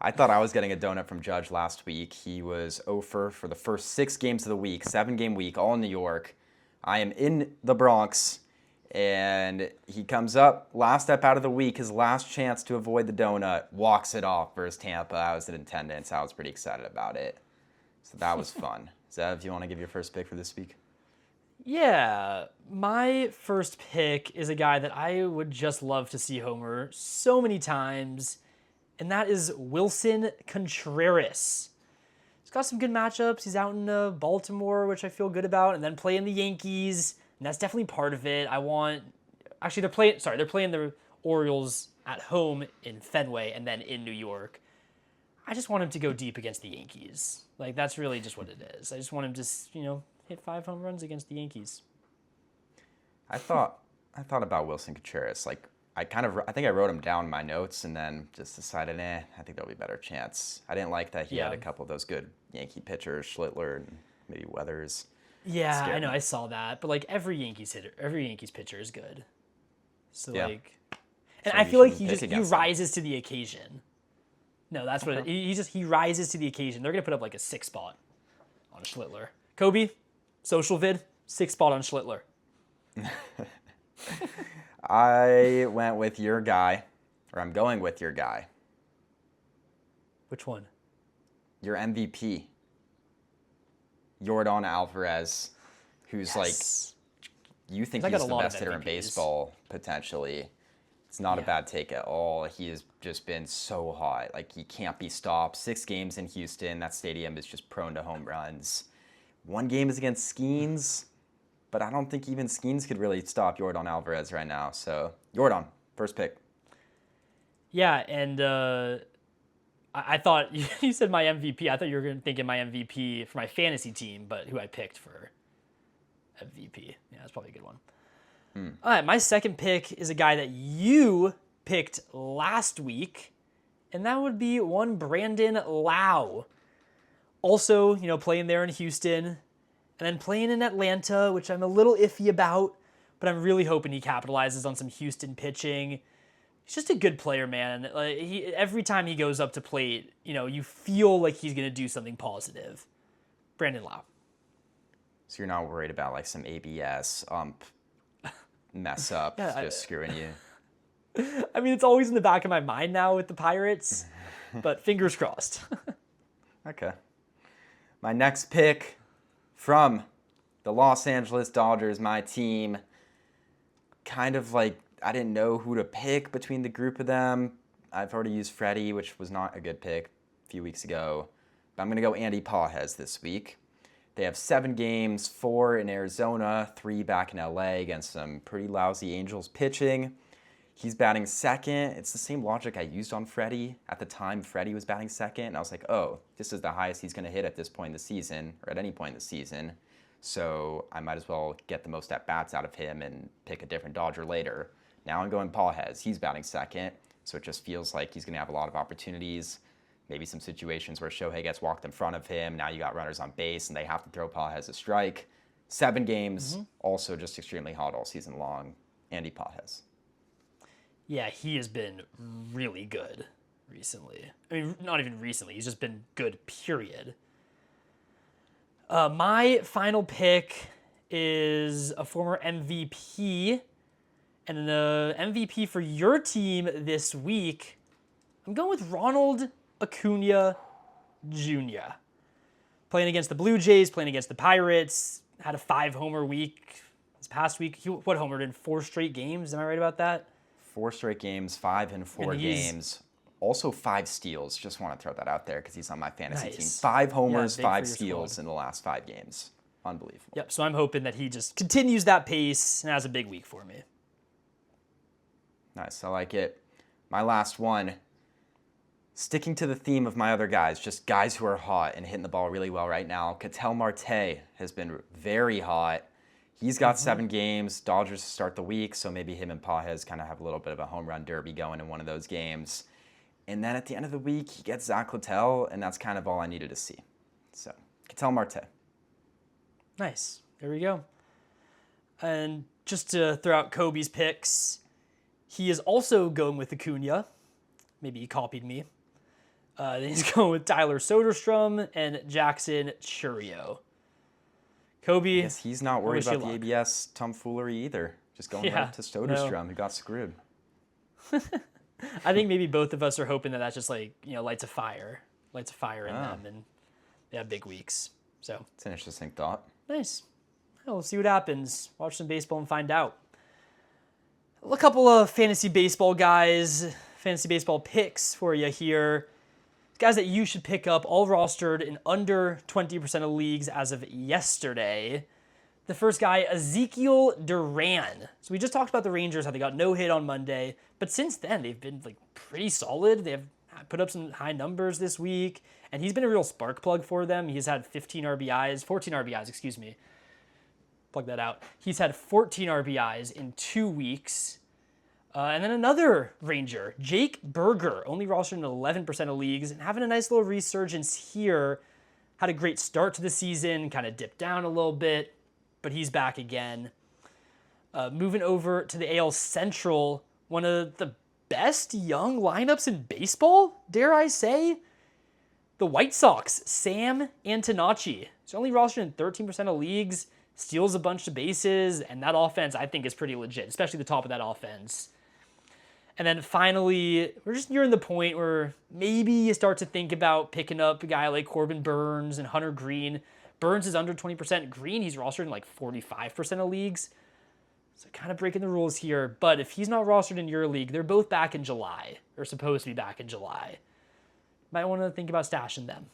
I thought I was getting a donut from Judge last week. He was 0 for the first 6 games of the week, 7-game week, all in New York. I am in the Bronx, and he comes up, last step out of the week, his last chance to avoid the donut, walks it off versus Tampa. I was in attendance. I was pretty excited about it. So that was fun. Zev, do you want to give your first pick for this week? Yeah, my first pick is a guy that I would just love to see homer so many times, and that is Wilson Contreras. He's got some good matchups. He's out in Baltimore, which I feel good about, and then playing the Yankees, and that's definitely part of it. They're playing the Orioles at home in Fenway and then in New York. I just want him to go deep against the Yankees. That's really just what it is. I just want him to, hit 5 home runs against the Yankees. I thought about Wilson Contreras. I think I wrote him down in my notes and then just decided, I think there'll be a better chance. I didn't like that he had a couple of those good Yankee pitchers, Schlittler and maybe Weathers. Yeah, I know, I saw that. But every Yankees pitcher is good. So and I feel like he rises to the occasion. No, that's what he rises to the occasion. They're gonna put up a 6 spot on Schlittler. Kobe, social vid, 6 spot on Schlittler. I went with your guy, or I'm going with your guy. Which one? Your MVP. Yordan Alvarez, who's you think he's the best hitter in baseball, potentially. It's not a bad take at all. He has just been so hot. He can't be stopped. 6 games in Houston. That stadium is just prone to home runs. 1 game is against Skeens, but I don't think even Skeens could really stop Yordan Alvarez right now. So, Yordan, first pick. Yeah, and I thought you said my MVP. I thought you were thinking my MVP for my fantasy team, but who I picked for MVP. Yeah, that's probably a good one. All right, my second pick is a guy that you picked last week, and that would be one Brandon Lau. Also, playing there in Houston, and then playing in Atlanta, which I'm a little iffy about, but I'm really hoping he capitalizes on some Houston pitching. He's just a good player, man. Like, every time he goes up to plate, you feel like he's going to do something positive. Brandon Lau. So you're not worried about like some ABS mess up just screwing you? I mean, it's always in the back of my mind now with the Pirates, but fingers crossed. Okay. My next pick from the Los Angeles Dodgers, my team. Kind of like, I didn't know who to pick between the group of them. I've already used Freddie, which was not a good pick a few weeks ago. But I'm going to go Andy Pages this week. They have 7 games, 4 in Arizona, 3 back in LA against some pretty lousy Angels pitching. He's batting second. It's the same logic I used on Freddie. At the time, Freddie was batting second, and I was like, oh, this is the highest he's going to hit at this point in the season, or at any point in the season. So I might as well get the most at-bats out of him and pick a different Dodger later. Now I'm going Pages. He's batting second, so it just feels like he's going to have a lot of opportunities. Maybe some situations where Shohei gets walked in front of him. Now you got runners on base, and they have to throw Pages a strike. 7 games, also just extremely hot all season long. Andy Pages. Yeah, he has been really good recently. I mean, not even recently. He's just been good, period. My final pick is a former MVP. And the MVP for your team this week, I'm going with Ronald Acuna Jr. Playing against the Blue Jays, playing against the Pirates, had a 5-homer week this past week. He homered in 4 straight games? Am I right about that? 4 straight games, 5 in 4 games. Also 5 steals. Just want to throw that out there because he's on my fantasy team. 5 homers, 5 steals in the last 5 games. Unbelievable. Yep, so I'm hoping that he just continues that pace and has a big week for me. Nice, I like it. My last one, sticking to the theme of my other guys, just guys who are hot and hitting the ball really well right now. Ketel Marte has been very hot. He's got 7 games. Dodgers start the week, so maybe him and Pages kind of have a little bit of a home run derby going in one of those games. And then at the end of the week, he gets Zach Littell, and that's kind of all I needed to see. So, Ketel Marte. Nice. There we go. And just to throw out Kobe's picks, he is also going with Acuna. Maybe he copied me. He's going with Tyler Soderstrom and Jackson Chourio. Kobe. Yes, he's not worried about the ABS tomfoolery either. Just going right to Soderstrom, who got screwed. I think maybe both of us are hoping that that's just like, lights a fire in them, and they have big weeks. So it's an interesting thought. Nice. Well, we'll see what happens. Watch some baseball and find out. A couple of fantasy baseball picks for you here. Guys that you should pick up, all rostered in under 20% of leagues as of yesterday. The first guy, Ezekiel Duran. So we just talked about the Rangers, how they got no hit on Monday. But since then, they've been pretty solid. They have put up some high numbers this week. And he's been a real spark plug for them. He's had 14 RBIs, excuse me. Plug that out. He's had 14 RBIs in 2 weeks. And then another Ranger, Jake Berger, only rostered in 11% of leagues and having a nice little resurgence here. Had a great start to the season, kind of dipped down a little bit, but he's back again. Moving over to the AL Central, one of the best young lineups in baseball, dare I say? The White Sox, Sam Antonacci. He's only rostered in 13% of leagues, steals a bunch of bases, and that offense I think is pretty legit, especially the top of that offense. And then finally, we're just nearing the point where maybe you start to think about picking up a guy like Corbin Burnes and Hunter Green. Burnes is under 20%. Green, he's rostered in 45% of leagues. So kind of breaking the rules here. But if he's not rostered in your league, they're both back in July. They're supposed to be back in July. Might want to think about stashing them.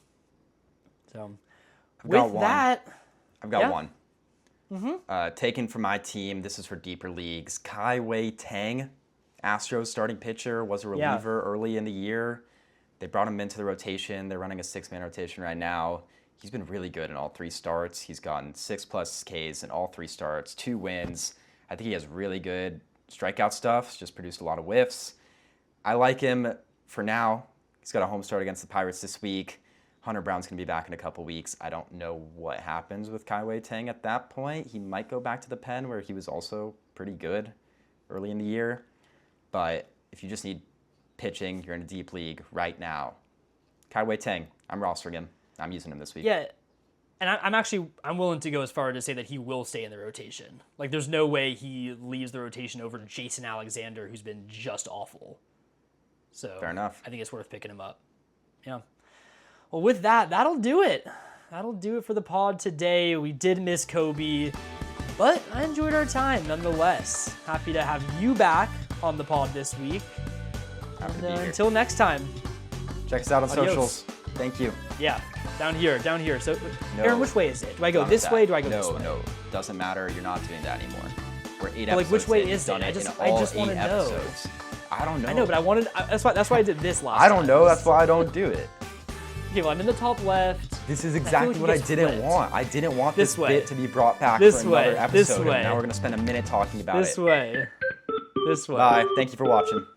So I've got one. Taken from my team. This is for deeper leagues. Kai-Wei Tang. Astros starting pitcher, was a reliever early in the year. They brought him into the rotation. They're running a 6-man rotation right now. He's been really good in all 3 starts. He's gotten 6+ Ks in all 3 starts, 2 wins. I think he has really good strikeout stuff. He's just produced a lot of whiffs. I like him for now. He's got a home start against the Pirates this week. Hunter Brown's going to be back in a couple weeks. I don't know what happens with Kai Tang at that point. He might go back to the pen where he was also pretty good early in the year. But if you just need pitching, you're in a deep league right now. Kai Tang, I'm rostering him. I'm using him this week. Yeah, and I'm willing to go as far to say that he will stay in the rotation. Like, there's no way he leaves the rotation over to Jason Alexander, who's been just awful. So fair enough. I think it's worth picking him up. Yeah. Well, with that, that'll do it. That'll do it for the pod today. We did miss Kobe, but I enjoyed our time nonetheless. Happy to have you back on the pod this week. And until next time. Check us out on Adios. Socials. Thank you. Yeah, down here. So, No. Aaron, which way is it? Do I go this way? Do I go this way? No, doesn't matter. You're not doing that anymore. We're 8 But, like, episodes which way in. is You've it? done I just in all wanna 8 know. episodes. I don't know. I know, but that's why I did this last I don't time. know. That's why I don't do it. Okay, well, I'm in the top left. This is like exactly it what I gets didn't flipped. want. I didn't want This this way. bit to be brought back This for way. another This episode. way. And now we're going to spend a minute talking about This it. way. This way. Bye. Thank you for watching.